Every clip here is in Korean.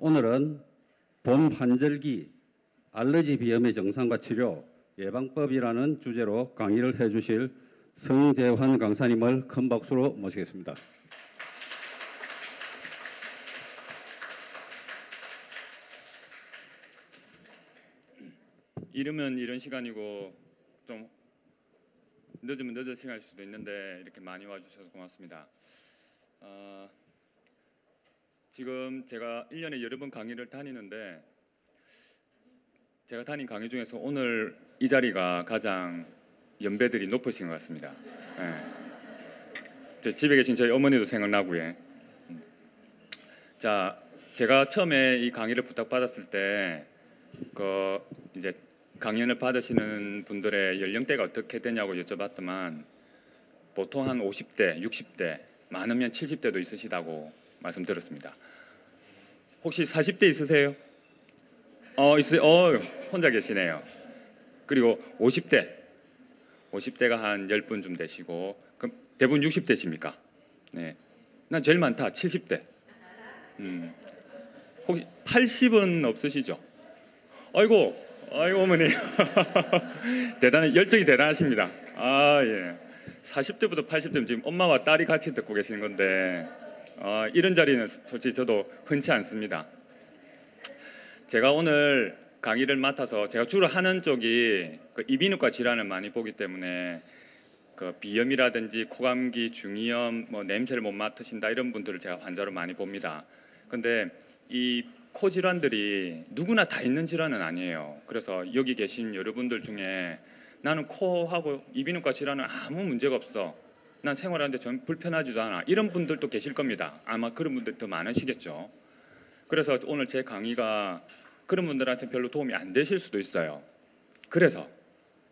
오늘은 봄 환절기 알러지 비염의 정상과 치료 예방법이라는 주제로 강의를 해주실 성재환 강사님을 큰 박수로 모시겠습니다. 이르면 이런 시간이고 좀 늦으면 늦은 시간일 수도 있는데 이렇게 많이 와주셔서 고맙습니다. 지금 제가 1년에 여러 번 강의를 다니는데 제가 다닌 강의 중에서 오늘 이 자리가 가장 연배들이 높으신 것 같습니다. 제 집에 계신 저희 어머니도 생각나고요. 자, 제가 처음에 이 강의를 부탁받았을 때 이제 강연을 받으시는 분들의 연령대가 어떻게 되냐고 여쭤봤더만 보통 한 50대, 60대, 많으면 70대도 있으시다고 말씀드렸습니다. 혹시 40대 있으세요? 있어요. 혼자 계시네요. 그리고 50대가 한 10분쯤 되시고, 그럼 대부분 60대십니까? 네. 난 제일 많다. 70대. 혹시 80은 없으시죠? 아이고 어머니. 열정이 대단하십니다. 예. 40대부터 80대면 지금 엄마와 딸이 같이 듣고 계시는 건데 이런 자리는 솔직히 저도 흔치 않습니다. 제가 오늘 강의를 맡아서 제가 주로 하는 쪽이 이비인후과 질환을 많이 보기 때문에 비염이라든지 코감기, 중이염, 냄새를 못 맡으신다 이런 분들을 제가 환자로 많이 봅니다. 근데 이 코 질환들이 누구나 다 있는 질환은 아니에요. 그래서 여기 계신 여러분들 중에 나는 코하고 이비인후과 질환은 아무 문제가 없어, 난 생활하는데 전 불편하지도 않아, 이런 분들도 계실 겁니다. 아마 그런 분들 더 많으시겠죠. 그래서 오늘 제 강의가 그런 분들한테 별로 도움이 안 되실 수도 있어요. 그래서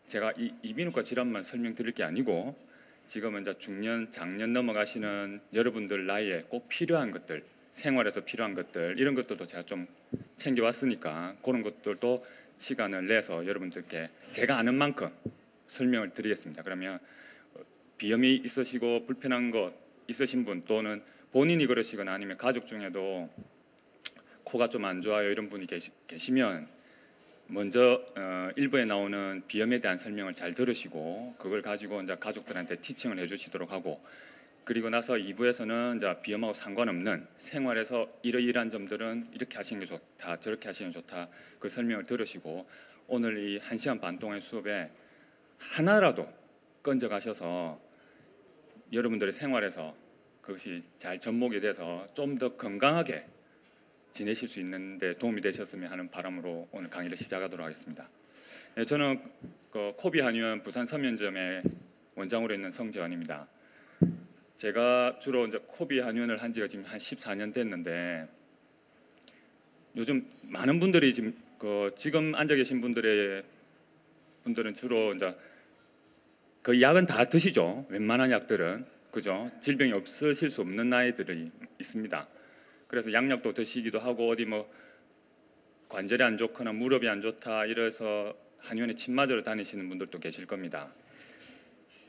제가 이 이비인후과 질환만 설명드릴 게 아니고 지금은 이제 중년, 장년 넘어가시는 여러분들 나이에 꼭 필요한 것들, 생활에서 필요한 것들, 이런 것들도 제가 좀 챙겨왔으니까 그런 것들도 시간을 내서 여러분들께 제가 아는 만큼 설명을 드리겠습니다. 그러면 비염이 있으시고 불편한 것 있으신 분, 또는 본인이 그러시거나 아니면 가족 중에도 코가 좀 안 좋아요 이런 분이 계시면 먼저 일부에 나오는 비염에 대한 설명을 잘 들으시고 그걸 가지고 이제 가족들한테 티칭을 해주시도록 하고, 그리고 나서 2부에서는 이제 비염하고 상관없는 생활에서 이러이러한 점들은 이렇게 하시는 게 좋다, 저렇게 하시는 게 좋다, 그 설명을 들으시고 오늘 이 1시간 반 동안의 수업에 하나라도 건져 가셔서 여러분들의 생활에서 그것이 잘 접목이 돼서 좀 더 건강하게 지내실 수 있는데 도움이 되셨으면 하는 바람으로 오늘 강의를 시작하도록 하겠습니다. 저는 코비 한의원 부산 서면점의 원장으로 있는 성재환입니다. 제가 주로 이제 코비 한의원을 한 지가 지금 한 14년 됐는데 요즘 많은 분들이 지금 앉아 계신 분들은 주로 이제 거의 약은 다 드시죠. 웬만한 약들은, 그죠? 질병이 없으실 수 없는 나이들이 있습니다. 그래서 양약도 드시기도 하고 어디 관절이 안 좋거나 무릎이 안 좋다 이래서 한의원에 침 맞으러 다니시는 분들도 계실 겁니다.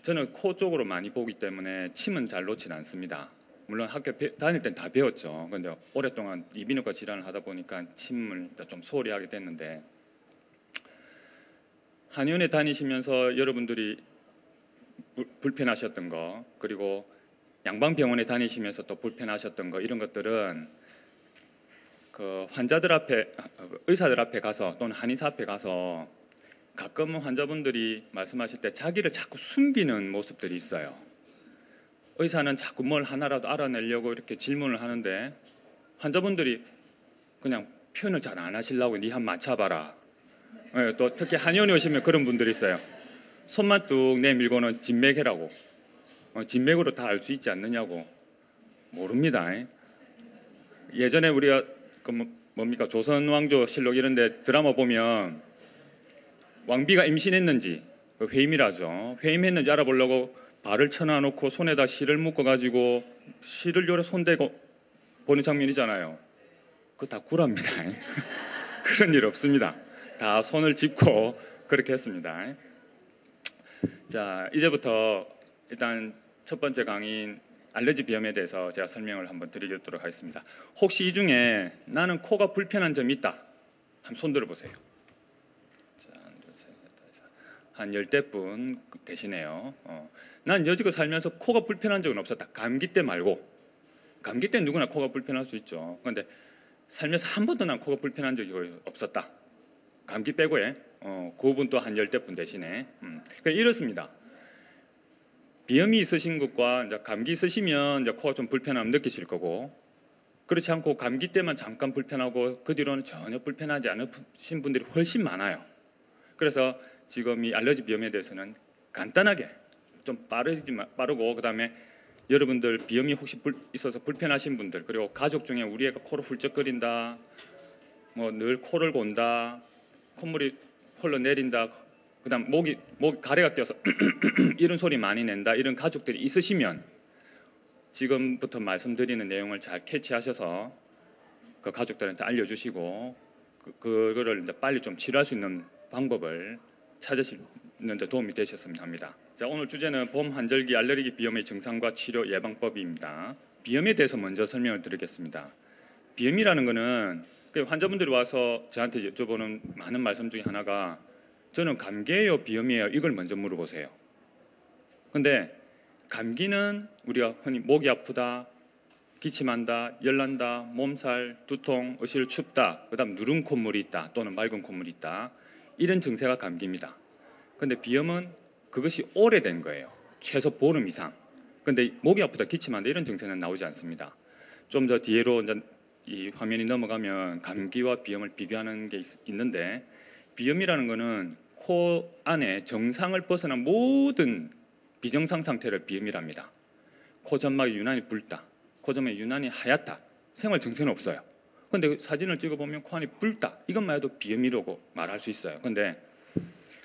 저는 코 쪽으로 많이 보기 때문에 침은 잘 놓지는 않습니다. 물론 학교 다닐 땐 다 배웠죠. 근데 오랫동안 이비인후과 질환을 하다 보니까 침을 좀 소홀히 하게 됐는데, 한의원에 다니시면서 여러분들이 불편하셨던 거, 그리고 양방병원에 다니시면서 또 불편하셨던 거, 이런 것들은 환자들 앞에, 의사들 앞에 가서 또는 한의사 앞에 가서 가끔은 환자분들이 말씀하실 때 자기를 자꾸 숨기는 모습들이 있어요. 의사는 자꾸 뭘 하나라도 알아내려고 이렇게 질문을 하는데 환자분들이 그냥 표현을 잘 안 하시려고 니 한 맞춰봐라. 또 특히 한의원에 오시면 그런 분들이 있어요. 손만 뚝 내밀고는 진맥해라고. 진맥으로 다 알 수 있지 않느냐고. 모릅니다. 예전에 우리가 조선왕조실록 이런 데 드라마 보면 왕비가 임신했는지 회임이라죠. 회임했는지 알아보려고 발을 쳐놔놓고 손에다 실을 묶어가지고 실을 요래 손대고 보는 장면이잖아요. 그거 다 구랍니다. 그런 일 없습니다. 다 손을 짚고 그렇게 했습니다. 자, 이제부터 일단 첫 번째 강의인 알레르기 비염에 대해서 제가 설명을 한번 드리도록 하겠습니다. 혹시 이 중에 나는 코가 불편한 점이 있다. 한번 손 들어보세요. 자, 한 10대분 되시네요. 난 여지껏 살면서 코가 불편한 적은 없었다. 감기 때 말고. 감기 때 누구나 코가 불편할 수 있죠. 그런데 살면서 한 번도 난 코가 불편한 적이 없었다. 감기 빼고에 그분도 한 10대분 되시네. 그러니까 이렇습니다. 비염이 있으신 것과 이제 감기 있으시면 이제 코가 좀 불편함 느끼실 거고, 그렇지 않고 감기 때만 잠깐 불편하고 그 뒤로는 전혀 불편하지 않으신 분들이 훨씬 많아요. 그래서 지금 이 알레르기 비염에 대해서는 간단하게 좀 빠르고, 그다음에 여러분들 비염이 혹시 있어서 불편하신 분들, 그리고 가족 중에 우리 애가 코를 훌쩍거린다, 뭐 늘 코를 곤다, 콧물이 흘러내린다, 그다음 목이 가래가 껴서 이런 소리 많이 낸다, 이런 가족들이 있으시면 지금부터 말씀드리는 내용을 잘 캐치하셔서 그 가족들한테 알려주시고 그거를 이제 빨리 좀 치료할 수 있는 방법을 찾으시는 데 도움이 되셨으면 합니다. 자, 오늘 주제는 봄 환절기 알레르기 비염의 증상과 치료 예방법입니다. 비염에 대해서 먼저 설명을 드리겠습니다. 비염이라는 거는 환자분들이 와서 저한테 여쭤보는 많은 말씀 중에 하나가 저는 감기예요, 비염이에요? 이걸 먼저 물어보세요. 근데 감기는 우리가 흔히 목이 아프다, 기침한다, 열난다, 몸살, 두통, 어실 춥다, 그다음 누른 콧물이 있다 또는 맑은 콧물이 있다, 이런 증세가 감기입니다. 근데 비염은 그것이 오래된 거예요. 최소 보름 이상. 근데 목이 아프다, 기침한다 이런 증세는 나오지 않습니다. 좀 더 뒤로 이제 이 화면이 넘어가면 감기와 비염을 비교하는 게 있는데, 비염이라는 거는 코 안에 정상을 벗어난 모든 비정상 상태를 비염이랍니다. 코 점막이 유난히 붉다, 코 점막이 유난히 하얗다, 생활 증세는 없어요. 근데 사진을 찍어보면 코 안이 붉다, 이것만 해도 비염이라고 말할 수 있어요. 근데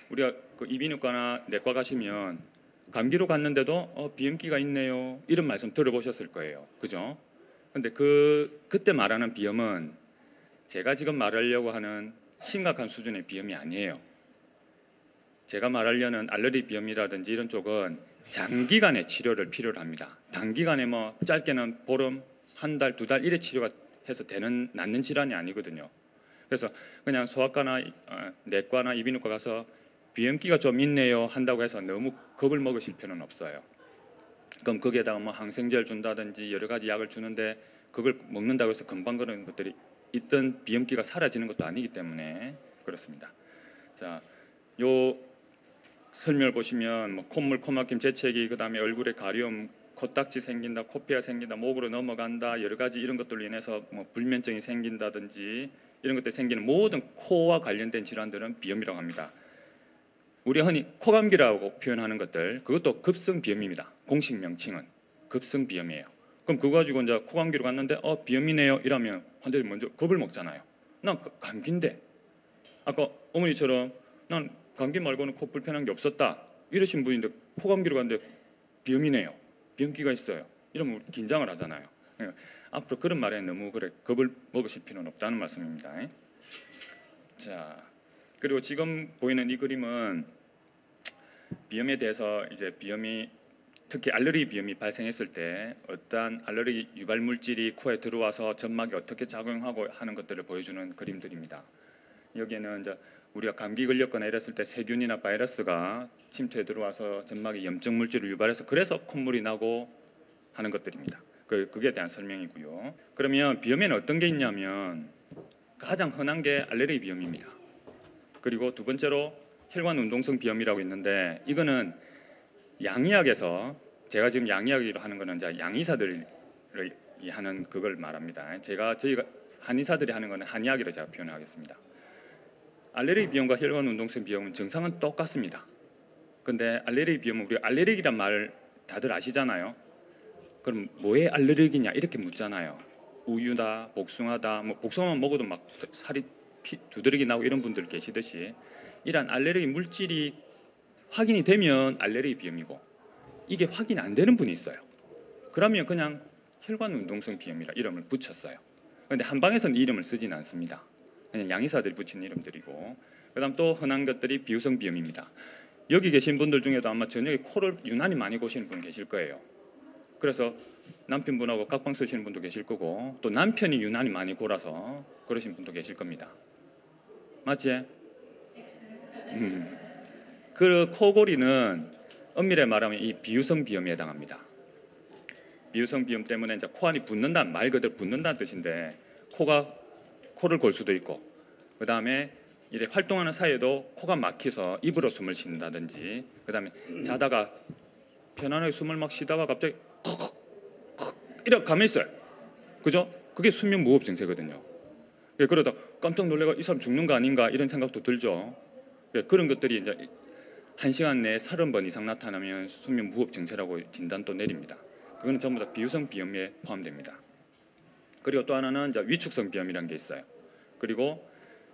우리가 그 이비인후과나 내과 가시면 감기로 갔는데도 비염기가 있네요, 이런 말씀 들어보셨을 거예요. 그죠? 근데 그때 말하는 비염은 제가 지금 말하려고 하는 심각한 수준의 비염이 아니에요. 제가 말하려는 알레르기 비염이라든지 이런 쪽은 장기간의 치료를 필요로 합니다. 단기간에 뭐 짧게는 보름, 한 달, 두 달 이래 치료가 해서 낫는 질환이 아니거든요. 그래서 그냥 소아과나 내과나 이비인후과 가서 비염기가 좀 있네요 한다고 해서 너무 겁을 먹으실 필요는 없어요. 그럼 거기에다가 뭐 항생제를 준다든지 여러 가지 약을 주는데 그걸 먹는다고 해서 금방 그런 것들이 있던 비염기가 사라지는 것도 아니기 때문에 그렇습니다. 자, 요 설명을 보시면 뭐 콧물, 코막힘, 재채기, 그다음에 얼굴에 가려움, 코딱지 생긴다, 코피가 생긴다, 목으로 넘어간다, 여러 가지 이런 것들로 인해서 뭐 불면증이 생긴다든지 이런 것들이 생기는 모든 코와 관련된 질환들은 비염이라고 합니다. 우리가 흔히 코감기라고 표현하는 것들, 그것도 급성 비염입니다. 공식 명칭은 급성 비염이에요. 그럼 그거 가지고 이제 코감기로 갔는데 비염이네요 이러면 환자들이 먼저 겁을 먹잖아요. 난 감기인데, 아까 어머니처럼 난 감기 말고는 코 불편한 게 없었다 이러신 분인데 코감기로 갔는데 비염이네요, 비염기가 있어요, 이러면 우리 긴장을 하잖아요. 앞으로 그런 말에 너무 겁을 먹으실 필요는 없다는 말씀입니다. 자, 그리고 지금 보이는 이 그림은 비염에 대해서 이제 비염이 특히 알레르기 비염이 발생했을 때 어떠한 알레르기 유발 물질이 코에 들어와서 점막에 어떻게 작용하고 하는 것들을 보여주는 그림들입니다. 여기에는 이제 우리가 감기 걸렸거나 이랬을 때 세균이나 바이러스가 침투에 들어와서 점막에 염증 물질을 유발해서 그래서 콧물이 나고 하는 것들입니다. 그게 대한 설명이고요. 그러면 비염에는 어떤 게 있냐면 가장 흔한 게 알레르기 비염입니다. 그리고 두 번째로 혈관 운동성 비염이라고 있는데, 이거는 양의학에서, 제가 지금 양의학으로 하는 거는 이제 양의사들이 하는 그걸 말합니다. 저희가 한의사들이 하는 거는 한의학으로 제가 표현하겠습니다. 알레르기 비염과 혈관 운동성 비염은 증상은 똑같습니다. 근데 알레르기 비염은 우리가 알레르기란 말 다들 아시잖아요. 그럼 뭐에 알레르기냐 이렇게 묻잖아요. 우유다, 복숭아다, 뭐 복숭아만 먹어도 막 살이 두드러기 나고 이런 분들 계시듯이 이런 알레르기 물질이 확인이 되면 알레르기 비염이고, 이게 확인이 안 되는 분이 있어요. 그러면 그냥 혈관 운동성 비염이라 이름을 붙였어요. 그런데 한방에서는 이 이름을 쓰지는 않습니다. 그냥 양의사들이 붙이는 이름들이고, 그다음 또 흔한 것들이 비유성 비염입니다. 여기 계신 분들 중에도 아마 저녁에 코를 유난히 많이 고시는 분 계실 거예요. 그래서 남편분하고 각방 쓰시는 분도 계실 거고 또 남편이 유난히 많이 골아서 그러신 분도 계실 겁니다. 맞지? 그 코골이는 엄밀히 말하면 이 비유성 비염에 해당합니다. 비유성 비염 때문에 이제 코 안이 붓는다는 말 그대로 붓는다는 뜻인데 코를 골 수도 있고 그 다음에 이래 활동하는 사이에도 코가 막혀서 입으로 숨을 쉰다든지 그 다음에 자다가 편안하게 숨을 막 쉬다가 갑자기 이렇게 가만히 있어요. 그죠? 그게 수면 무호흡 증세거든요. 그러다 깜짝 놀래가 이 사람 죽는 거 아닌가 이런 생각도 들죠. 그런 것들이 이제 1시간 내에 30번 이상 나타나면 수면 무호흡 증세라고 진단도 내립니다. 그거는 전부 다 비유성 비염에 포함됩니다. 그리고 또 하나는 이제 위축성 비염이라는 게 있어요. 그리고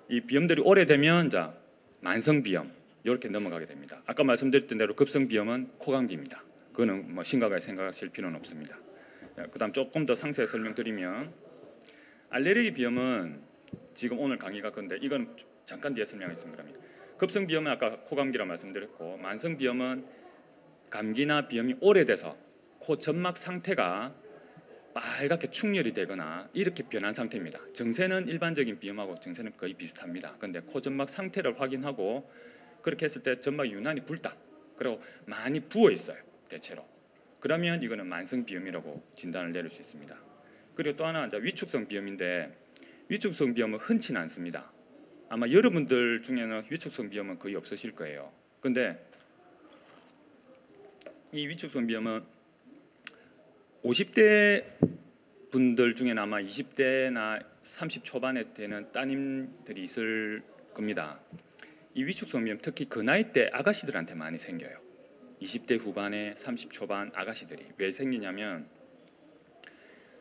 이 비염들이 오래되면 이제 만성 비염 이렇게 넘어가게 됩니다. 아까 말씀드렸던 대로 급성 비염은 코감기입니다. 그거는 뭐 심각하게 생각하실 필요는 없습니다. 그다음 조금 더 상세히 설명드리면 알레르기 비염은 지금 오늘 강의가 건데 이건 잠깐 뒤에 설명하겠습니다. 급성 비염은 아까 코감기라 말씀드렸고 만성 비염은 감기나 비염이 오래돼서 코 점막 상태가 빨갛게 충혈이 되거나 이렇게 변한 상태입니다. 증세는 일반적인 비염하고 증세는 거의 비슷합니다. 그런데 코 점막 상태를 확인하고 그렇게 했을 때 점막이 유난히 붉다. 그리고 많이 부어 있어요. 대체로. 그러면 이거는 만성 비염이라고 진단을 내릴 수 있습니다. 그리고 또 하나 이제 위축성 비염인데 위축성 비염은 흔치는 않습니다. 아마 여러분들 중에는 위축성 비염은 거의 없으실 거예요. 근데 이 위축성 비염은 50대 분들 중에는 아마 20대나 30 초반에 되는 따님들이 있을 겁니다. 이 위축성 비염 특히 그 나이 때 아가씨들한테 많이 생겨요. 20대 후반에 30 초반 아가씨들이 왜 생기냐면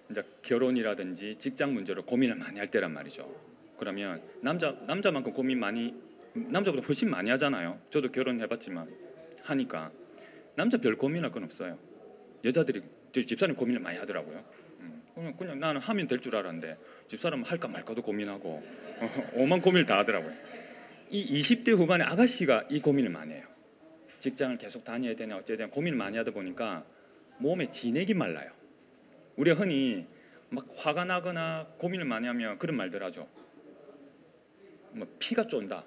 이제 결혼이라든지 직장 문제로 고민을 많이 할 때란 말이죠. 그러면 남자만큼 고민 많이 남자보다 훨씬 많이 하잖아요. 저도 결혼해봤지만 하니까 남자 별 고민할 건 없어요. 여자들이 저희 집사님 고민을 많이 하더라고요. 그냥 나는 하면 될 줄 알았는데 집사람은 할까 말까도 고민하고 오만 고민을 다 하더라고요. 이 20대 후반의 아가씨가 이 고민을 많이 해요. 직장을 계속 다녀야 되냐 어째야 되냐 고민을 많이 하다 보니까 몸에 진액이 말라요. 우리가 흔히 막 화가 나거나 고민을 많이 하면 그런 말들 하죠. 뭐 피가 쫀다,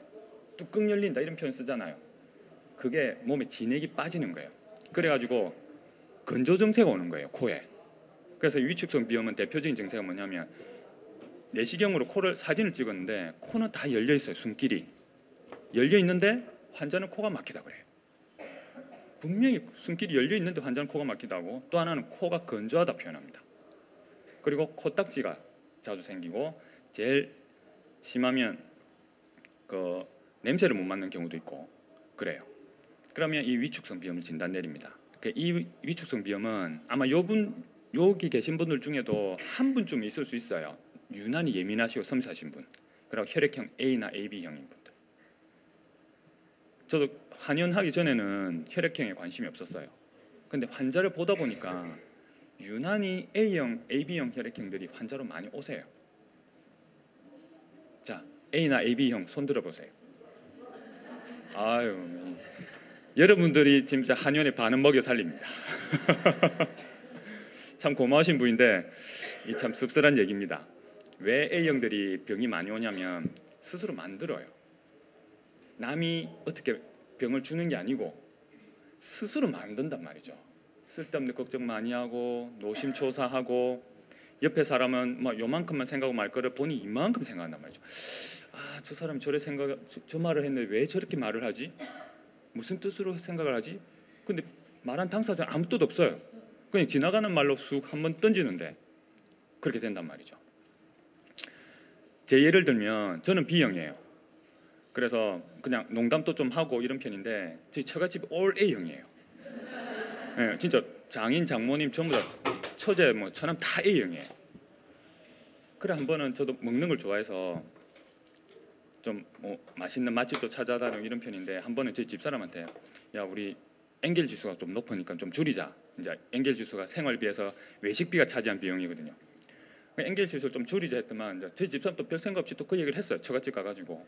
뚜껑 열린다 이런 표현 쓰잖아요. 그게 몸에 진액이 빠지는 거예요. 그래가지고 건조 증세가 오는 거예요, 코에. 그래서 위축성 비염은 대표적인 증세가 뭐냐면 내시경으로 코를 사진을 찍었는데 코는 다 열려 있어요. 숨길이 열려 있는데 환자는 코가 막히다 그래요. 분명히 숨길이 열려 있는데 환자는 코가 막히다고. 또 하나는 코가 건조하다 표현합니다. 그리고 코딱지가 자주 생기고 제일 심하면 그 냄새를 못 맡는 경우도 있고 그래요. 그러면 이 위축성 비염을 진단 내립니다. 이 위축성 비염은 아마 여기 계신 분들 중에도 한 분쯤 있을 수 있어요. 유난히 예민하시고 섬세하신 분. 그리고 혈액형 A나 AB형인 분들. 저도 한의원하기 전에는 혈액형에 관심이 없었어요. 근데 환자를 보다 보니까 유난히 A형, AB형 혈액형들이 환자로 많이 오세요. 자, A나 AB형 손 들어보세요. 아유, 여러분들이 진짜 한의원의 반은 먹여 살립니다. 참 고마우신 분인데 이 참 씁쓸한 얘기입니다. 왜 A형들이 병이 많이 오냐면 스스로 만들어요. 남이 어떻게 병을 주는 게 아니고 스스로 만든단 말이죠. 쓸데없는 걱정 많이 하고 노심초사하고 옆에 사람은 뭐 요만큼만 생각하고 말 거를 보니 이만큼 생각한단 말이죠. 아, 저 사람이 저 말을 했는데 왜 저렇게 말을 하지? 무슨 뜻으로 생각을 하지? 근데 말한 당사자는 아무 뜻 없어요. 그냥 지나가는 말로 쑥 한번 던지는데 그렇게 된단 말이죠. 제 예를 들면 저는 B형이에요. 그래서 그냥 농담도 좀 하고 이런 편인데 저희 처갓집이 올 A형이에요. 네, 진짜 장인 장모님 전부 다 처제 뭐 처남 다 A형이에요. 그래 한 번은 저도 먹는 걸 좋아해서 좀 뭐 맛있는 맛집도 찾아다니고 이런 편인데 한 번은 저희 집사람한테 야 우리 엔겔 지수가 좀 높으니까 좀 줄이자. 이제 엔겔 지수가 생활비에서 외식비가 차지한 비용이거든요. 엔겔 지수를 좀 줄이자 했더만 이제 저희 집사람 또 별 생각 없이 또 그 얘기를 했어요. 처갓집 가가지고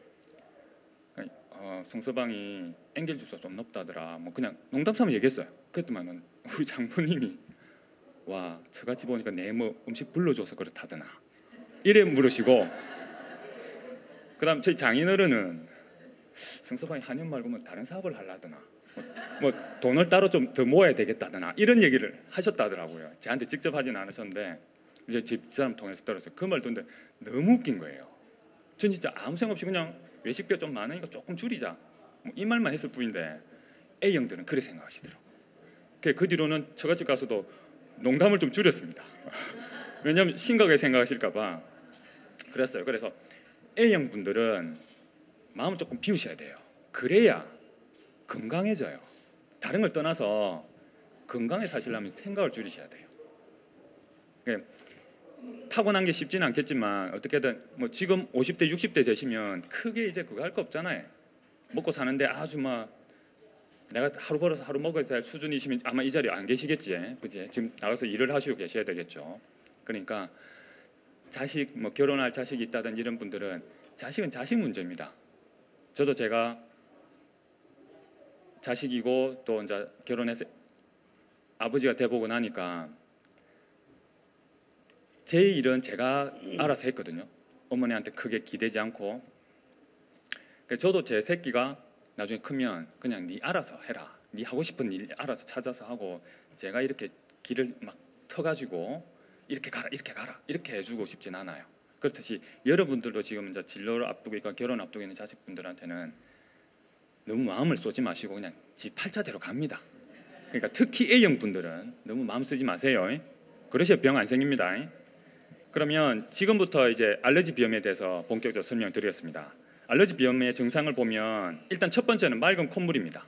성서방이 엔겔 지수가 좀 높다더라. 뭐 그냥 농담삼아 얘기했어요. 그랬더만은 우리 장모님이 와 저같이 보니까 내 뭐 음식 불러줘서 그렇다더나 이래 물으시고, 그다음 저희 장인어른은 성서방이 한의원 말고 뭐 다른 사업을 하려더나 뭐 돈을 따로 좀 더 모아야 되겠다더나 이런 얘기를 하셨다더라고요. 저한테 직접 하진 않으셨는데 이제 집사람 통해서 들었어요. 그 말 듣는데 너무 웃긴 거예요. 전 진짜 아무 생각 없이 그냥 외식비가 좀 많으니까 조금 줄이자 뭐 이 말만 했을 뿐인데 A형들은 그렇게 생각하시더라고요. 그 뒤로는 처갓집 가서도 농담을 좀 줄였습니다. 왜냐하면 심각하게 생각하실까 봐 그랬어요. 그래서 A형 분들은 마음을 조금 비우셔야 돼요. 그래야 건강해져요. 다른 걸 떠나서 건강에 사시려면 생각을 줄이셔야 돼요. 그러니까 타고난 게 쉽지는 않겠지만 어떻게든 뭐 지금 50대 60대 되시면 크게 이제 그거 할 거 없잖아요. 먹고 사는데 아주 막 내가 하루 벌어서 하루 먹어야 될 수준이시면 아마 이 자리에 안 계시겠지, 그지? 지금 나가서 일을 하시고 계셔야 되겠죠. 그러니까 자식 뭐 결혼할 자식이 있다든 이런 분들은 자식은 자식 문제입니다. 저도 제가 자식이고 또 이제 결혼해서 아버지가 돼보고 나니까 제 일은 제가 알아서 했거든요. 어머니한테 크게 기대지 않고. 저도 제 새끼가 나중에 크면 그냥 네 알아서 해라, 네 하고 싶은 일 알아서 찾아서 하고, 제가 이렇게 길을 막 터가지고 이렇게 가라 이렇게 가라 이렇게 해주고 싶진 않아요. 그렇듯이 여러분들도 지금 이제 진로를 앞두고 있고 결혼 앞두고 있는 자식분들한테는 너무 마음을 쏘지 마시고 그냥 지 팔자대로 갑니다. 그러니까 특히 A형 분들은 너무 마음 쓰지 마세요. 그러셔야 병 안 생깁니다. 그러면 지금부터 이제 알레르기 비염에 대해서 본격적으로 설명드리겠습니다. 알레르기 비염의 증상을 보면 일단 첫 번째는 맑은 콧물입니다.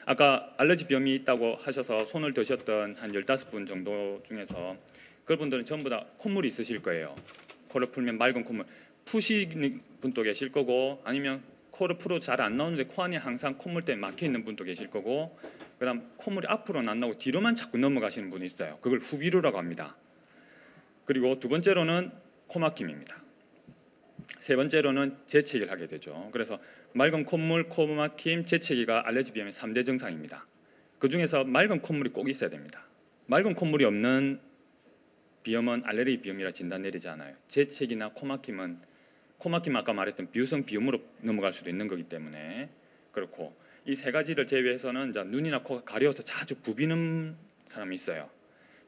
아까 알레르기 비염이 있다고 하셔서 손을 드셨던 한 15분 정도 중에서 그분들은 전부 다 콧물이 있으실 거예요. 코를 풀면 맑은 콧물. 푸시는 분도 계실 거고, 아니면 코를 풀어 잘 안 나오는데 코 안에 항상 콧물 때문에 막혀 있는 분도 계실 거고, 그다음 콧물이 앞으로는 안 나오고 뒤로만 자꾸 넘어가시는 분이 있어요. 그걸 후비루라고 합니다. 그리고 두 번째로는 코막힘입니다. 세 번째로는 재채기를 하게 되죠. 그래서 맑은 콧물, 코막힘, 재채기가 알레르기 비염의 3대 증상입니다. 그 중에서 맑은 콧물이 꼭 있어야 됩니다. 맑은 콧물이 없는 비염은 알레르기 비염이라 진단 내리지 않아요. 재채기나 코막힘은 아까 말했던 비유성 비염으로 넘어갈 수도 있는 거기 때문에 그렇고, 이 세 가지를 제외해서는 이제 눈이나 코가 가려워서 자주 부비는 사람이 있어요.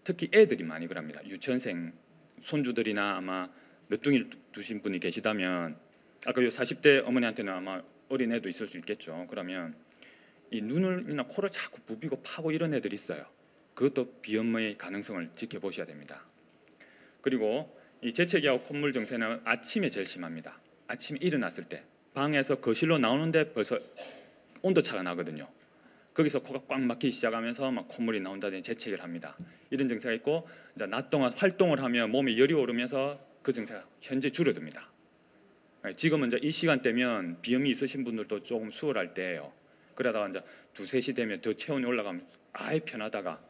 특히 애들이 많이 그럽니다. 유치원생 손주들이나 아마 늦둥이를 두신 분이 계시다면, 아까 요 40대 어머니한테는 아마 어린 애도 있을 수 있겠죠. 그러면 이 눈이나 코를 자꾸 부비고 파고 이런 애들이 있어요. 그것도 비염의 가능성을 지켜보셔야 됩니다. 그리고 이 재채기하고 콧물 증세는 아침에 제일 심합니다. 아침에 일어났을 때 방에서 거실로 나오는데 벌써 온도차가 나거든요. 거기서 코가 꽉 막히기 시작하면서 막 콧물이 나온다든지 재채기를 합니다. 이런 증세가 있고, 이제 낮 동안 활동을 하면 몸에 열이 오르면서 그 증세가 현재 줄어듭니다. 지금은 이제 이 시간대면 비염이 있으신 분들도 조금 수월할 때예요. 그러다가 이제 2, 3시 되면 더 체온이 올라가면 아예 편하다가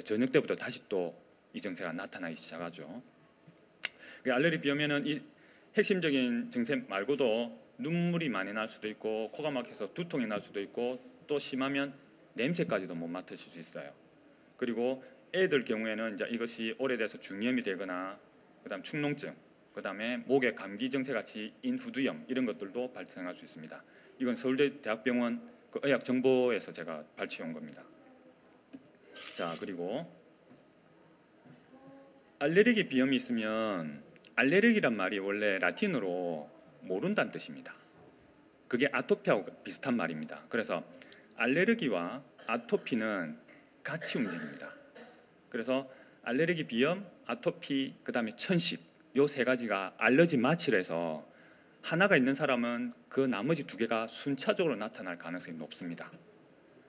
저녁 때부터 다시 또 이 증세가 나타나기 시작하죠. 알레르기 비염에는 이 핵심적인 증세 말고도 눈물이 많이 날 수도 있고, 코가 막혀서 두통이 날 수도 있고, 또 심하면 냄새까지도 못 맡으실 수 있어요. 그리고 애들 경우에는 이제 이것이 오래돼서 중이염이 되거나, 그다음 축농증, 그다음에 목에 감기 증세 같이 인후두염 이런 것들도 발생할 수 있습니다. 이건 서울대 대학병원 그 의학 정보에서 제가 발췌한 겁니다. 자, 그리고 알레르기 비염이 있으면, 알레르기란 말이 원래 라틴어로 모른다는 뜻입니다. 그게 아토피하고 비슷한 말입니다. 그래서 알레르기와 아토피는 같이 움직입니다. 그래서 알레르기 비염, 아토피, 그다음에 천식, 요 세 가지가 알러지 마취를 하나가 있는 사람은 그 나머지 두 개가 순차적으로 나타날 가능성이 높습니다.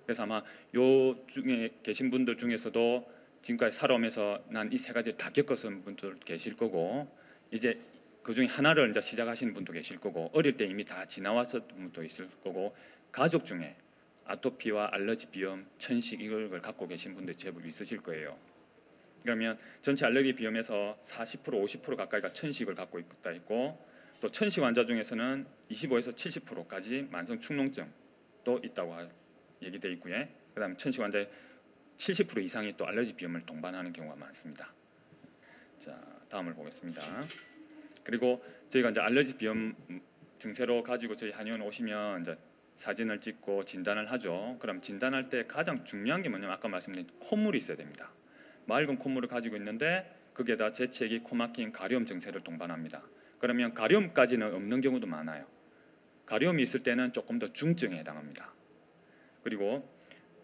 그래서 아마 요 중에 계신 분들 중에서도 지금까지 살아오면서 난 이 세 가지를 다 겪었던 분들 계실 거고, 이제 그 중에 하나를 이제 시작하시는 분도 계실 거고, 어릴 때 이미 다 지나왔었던 분도 있을 거고, 가족 중에 아토피와 알러지 비염, 천식 이걸 갖고 계신 분들 제법 있으실 거예요. 그러면 전체 알레르기 비염에서 40% 50% 가까이가 천식을 갖고 있다 있고, 또 천식 환자 중에서는 25에서 70%까지 만성 축농증도 있다고 얘기돼 있고요. 그다음 천식 환자의 70% 이상이 또 알레르기 비염을 동반하는 경우가 많습니다. 자, 다음을 보겠습니다. 그리고 저희가 이제 알레르기 비염 증세로 가지고 저희 한의원 오시면 이제 사진을 찍고 진단을 하죠. 그럼 진단할 때 가장 중요한 게 뭐냐면 아까 말씀드린 콧물이 있어야 됩니다. 맑은 콧물을 가지고 있는데 거기에다 재채기, 코막힘, 가려움 증세를 동반합니다. 그러면 가려움까지는 없는 경우도 많아요. 가려움이 있을 때는 조금 더 중증에 해당합니다. 그리고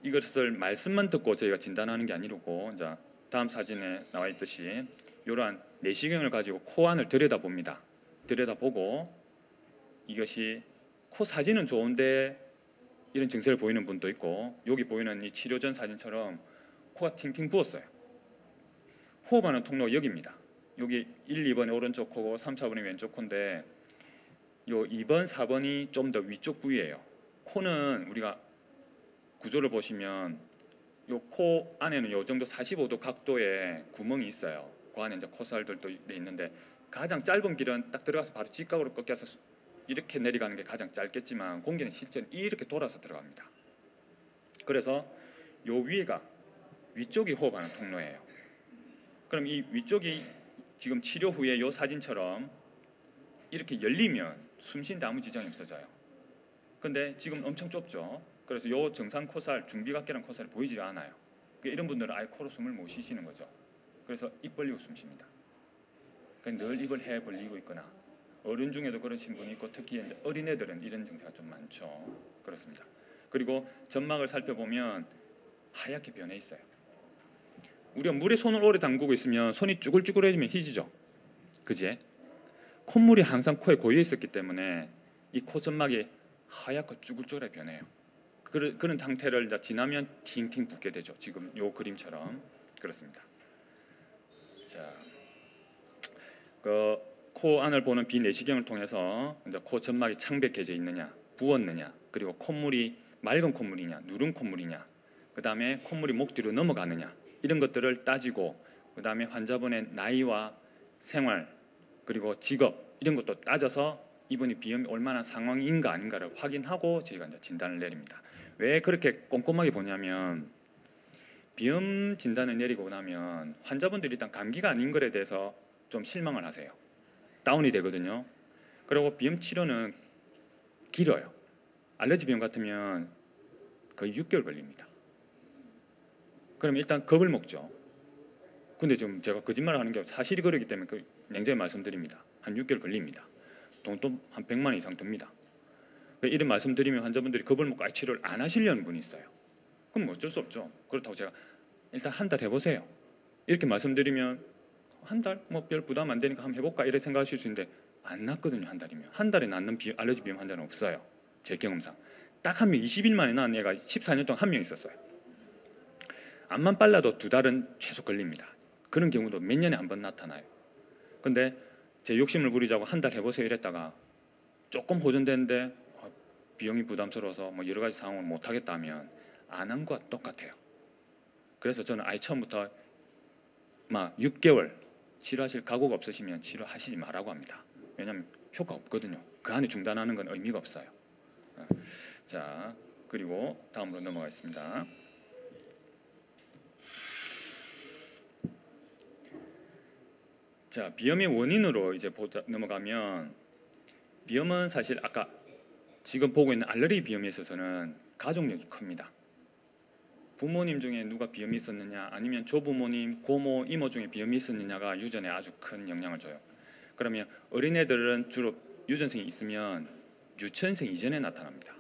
이것을 말씀만 듣고 저희가 진단하는 게 아니고 이제 다음 사진에 나와 있듯이 이러한 내시경을 가지고 코 안을 들여다봅니다. 들여다보고 이것이 코 사진은 좋은데 이런 증세를 보이는 분도 있고 여기 보이는 이 치료 전 사진처럼 코가 팅팅 부었어요. 호흡하는 통로가 여기입니다. 여기 1, 2번이 오른쪽 코고 3, 4번이 왼쪽 코인데 요 2번, 4번이 좀 더 위쪽 부위예요. 코는 우리가 구조를 보시면 요 코 안에는 요 정도 45도 각도의 구멍이 있어요. 그 안에 이제 코살들도 있는데 가장 짧은 길은 딱 들어가서 바로 직각으로 꺾여서 이렇게 내려가는 게 가장 짧겠지만 공기는 실제는 이렇게 돌아서 들어갑니다. 그래서 요 위가 위쪽이 호흡하는 통로예요. 그럼 이 위쪽이 지금 치료 후에 요 사진처럼 이렇게 열리면 숨쉬는데 아무 지장이 없어져요. 근데 지금 엄청 좁죠. 그래서 요 정상 코살, 중비각계란 코살이 보이지 않아요. 그러니까 이런 분들은 아예 코로 숨을 못 쉬시는 거죠. 그래서 입 벌리고 숨 쉽니다. 그러니까 늘 입을 해 벌리고 있거나 어른 중에도 그러신 분이 있고 특히 이제 어린애들은 이런 증세가 좀 많죠. 그렇습니다. 그리고 점막을 살펴보면 하얗게 변해 있어요. 우리가 물에 손을 오래 담그고 있으면 손이 쭈글쭈글해지면 희지죠. 그지? 콧물이 항상 코에 고여 있었기 때문에 이 코 점막이 하얗고 쭈글쭈글하게 변해요. 그런 상태를 이제 지나면 팅팅 붓게 되죠. 지금 요 그림처럼 그렇습니다. 자, 코 안을 보는 비내시경을 통해서 이제 코 점막이 창백해져 있느냐, 부었느냐, 그리고 콧물이 맑은 콧물이냐, 누른 콧물이냐, 그 다음에 콧물이 목 뒤로 넘어가느냐 이런 것들을 따지고 그 다음에 환자분의 나이와 생활 그리고 직업 이런 것도 따져서 이분이 비염이 얼마나 상황인가 아닌가를 확인하고 저희가 이제 진단을 내립니다. 왜 그렇게 꼼꼼하게 보냐면 비염 진단을 내리고 나면 환자분들이 일단 감기가 아닌 것에 대해서 좀 실망을 하세요. 다운이 되거든요. 그리고 비염 치료는 길어요. 알레르기 비염 같으면 거의 6개월 걸립니다. 그럼 일단 겁을 먹죠. 근데 지금 제가 거짓말을 하는 게 사실이 그러기 때문에 냉정히 말씀드립니다. 한 6개월 걸립니다. 돈도 한 100만 원 이상 듭니다. 이런 말씀드리면 환자분들이 겁을 먹고 치료를 안 하시려는 분이 있어요. 그럼 어쩔 수 없죠. 그렇다고 제가 일단 한 달 해보세요. 이렇게 말씀드리면 한 달? 뭐 별 부담 안 되니까 한번 해볼까 이렇게 생각하실 수 있는데 안 낫거든요. 한 달이면. 한 달에 낫는 알레르기 비염 환자는 없어요. 제 경험상. 딱 한 명 20일 만에 낳은 애가 14년 동안 한 명 있었어요. 암만 빨라도 2달은 최소 걸립니다. 그런 경우도 몇 년에 한 번 나타나요. 근데 제 욕심을 부리자고 한 달 해보세요 이랬다가 조금 호전되는데 비용이 부담스러워서 뭐 여러 가지 상황을 못 하겠다 하면 안 한 것과 똑같아요. 그래서 저는 아예 처음부터 막 6개월 치료하실 각오가 없으시면 치료하시지 말라고 합니다. 왜냐하면 효과 없거든요. 그 안에 중단하는 건 의미가 없어요. 자, 그리고 다음으로 넘어가겠습니다. 자, 비염의 원인으로 이제 넘어가면 비염은 사실 아까 지금 보고 있는 알레르기 비염에 있어서는 가족력이 큽니다. 부모님 중에 누가 비염이 있었느냐 아니면 조부모님, 고모, 이모 중에 비염이 있었느냐가 유전에 아주 큰 영향을 줘요. 그러면 어린애들은 주로 유전성이 있으면 유치원생 이전에 나타납니다.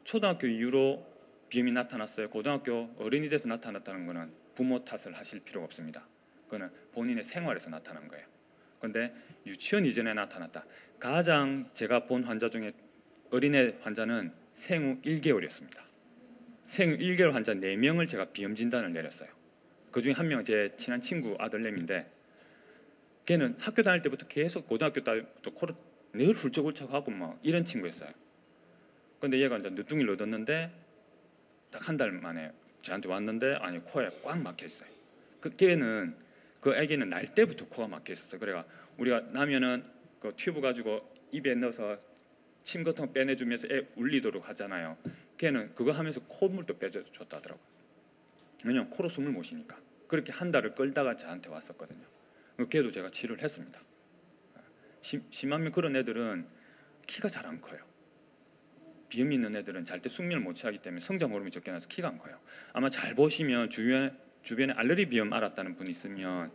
초등학교 이후로 비염이 나타났어요. 고등학교 어른이 돼서 나타났다는 것은 부모 탓을 하실 필요가 없습니다. 그거는 본인의 생활에서 나타난 거예요. 그런데 유치원 이전에 나타났다. 가장 제가 본 환자 중에 어린애 환자는 생후 1개월이었습니다. 생후 1개월 환자 4명을 제가 비염 진단을 내렸어요. 그중에 한 명은 제 친한 친구 아들내미인데 걔는 학교 다닐 때부터 계속 고등학교 때부터 코를 늘 훌쩍훌쩍하고 막 이런 친구였어요. 그런데 얘가 이제 늦둥이를 얻었는데 딱 한 달 만에 저한테 왔는데 아니 코에 꽉 막혀 있어요. 걔는 그 아기는 날 때부터 코가 막혀 있었어요. 그래가 우리가 나면은 그 튜브 가지고 입에 넣어서 침 같은 거 빼내주면서 애 울리도록 하잖아요. 걔는 그거 하면서 콧물도 빼줬다 하더라고요. 왜냐면 코로 숨을 못 쉬니까. 그렇게 한 달을 끌다가 저한테 왔었거든요. 걔도 제가 치료를 했습니다. 심하면 그런 애들은 키가 잘 안 커요. 비염이 있는 애들은 잘 때 숙면을 못 취하기 때문에 성장 호르몬이 적게 나서 키가 안 커요. 아마 잘 보시면 주변에 알레르기 비염 알았다는 분이 있으면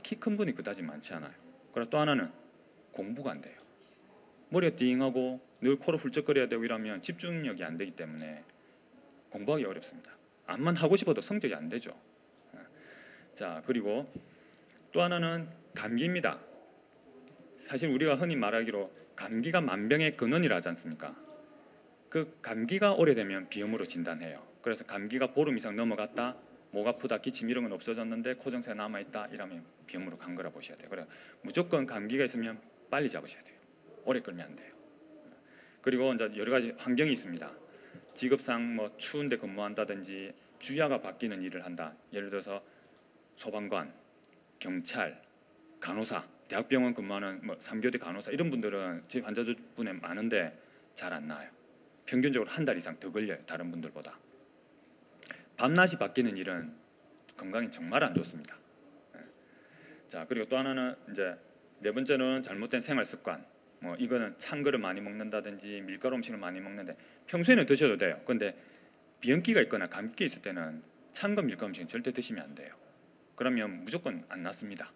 키 큰 분이 그다지 많지 않아요. 그리고 또 하나는 공부가 안 돼요. 머리가 띵하고 늘 코로 훌쩍거려야 되고 이러면 집중력이 안 되기 때문에 공부하기 어렵습니다. 암만 하고 싶어도 성적이 안 되죠. 자, 그리고 또 하나는 감기입니다. 사실 우리가 흔히 말하기로 감기가 만병의 근원이라 하지 않습니까? 그 감기가 오래되면 비염으로 진단해요. 그래서 감기가 보름 이상 넘어갔다, 목 아프다, 기침 이런 건 없어졌는데 코 증세가 남아있다 이러면 비염으로 간 거라 보셔야 돼요. 그래서 무조건 감기가 있으면 빨리 잡으셔야 돼요. 오래 끌면 안 돼요. 그리고 이제 여러 가지 환경이 있습니다. 직업상 뭐 추운데 근무한다든지 주야가 바뀌는 일을 한다. 예를 들어서 소방관, 경찰, 간호사, 대학병원 근무하는 뭐 3교대 간호사 이런 분들은 제 환자분에 많은데 잘 안 나아요. 평균적으로 한 달 이상 더 걸려요. 다른 분들보다. 밤낮이 바뀌는 일은 건강에 정말 안 좋습니다. 자, 그리고 또 하나는 이제 네 번째는 잘못된 생활 습관. 뭐 이거는 찬 거를 많이 먹는다든지 밀가루 음식을 많이 먹는데 평소에는 드셔도 돼요. 근데 비염기가 있거나 감기 있을 때는 찬 거 밀가루 음식은 절대 드시면 안 돼요. 그러면 무조건 안 낫습니다.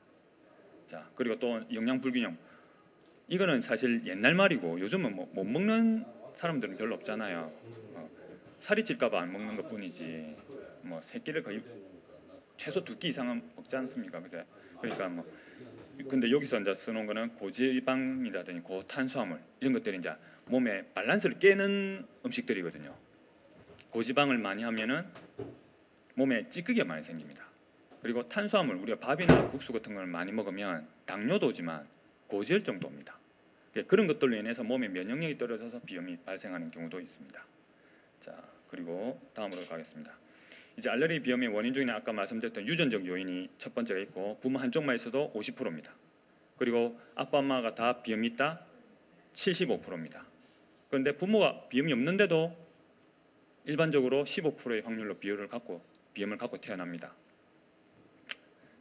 자, 그리고 또 영양 불균형. 이거는 사실 옛날 말이고 요즘은 뭐 못 먹는 사람들은 별로 없잖아요. 살이 찔까봐 안 먹는 것뿐이지. 뭐 세 끼를 거의 최소 2끼 이상은 먹지 않습니까? 그죠? 그러니까 뭐 근데 여기서 이제 써놓은 거는 고지방이라든지 고탄수화물 이런 것들이 이제 몸의 밸런스를 깨는 음식들이거든요. 고지방을 많이 하면은 몸에 찌꺼기가 많이 생깁니다. 그리고 탄수화물 우리가 밥이나 국수 같은 걸 많이 먹으면 당뇨도 오지만 고지혈증도 옵니다. 그런 것들로 인해서 몸의 면역력이 떨어져서 비염이 발생하는 경우도 있습니다. 자, 그리고 다음으로 가겠습니다. 이제 알레르기 비염의 원인 중에 아까 말씀드렸던 유전적 요인이 첫 번째가 있고 부모 한쪽만 있어도 50%입니다. 그리고 아빠 엄마가 다 비염이 있다 75%입니다. 그런데 부모가 비염이 없는데도 일반적으로 15%의 확률로 비염을 갖고 태어납니다.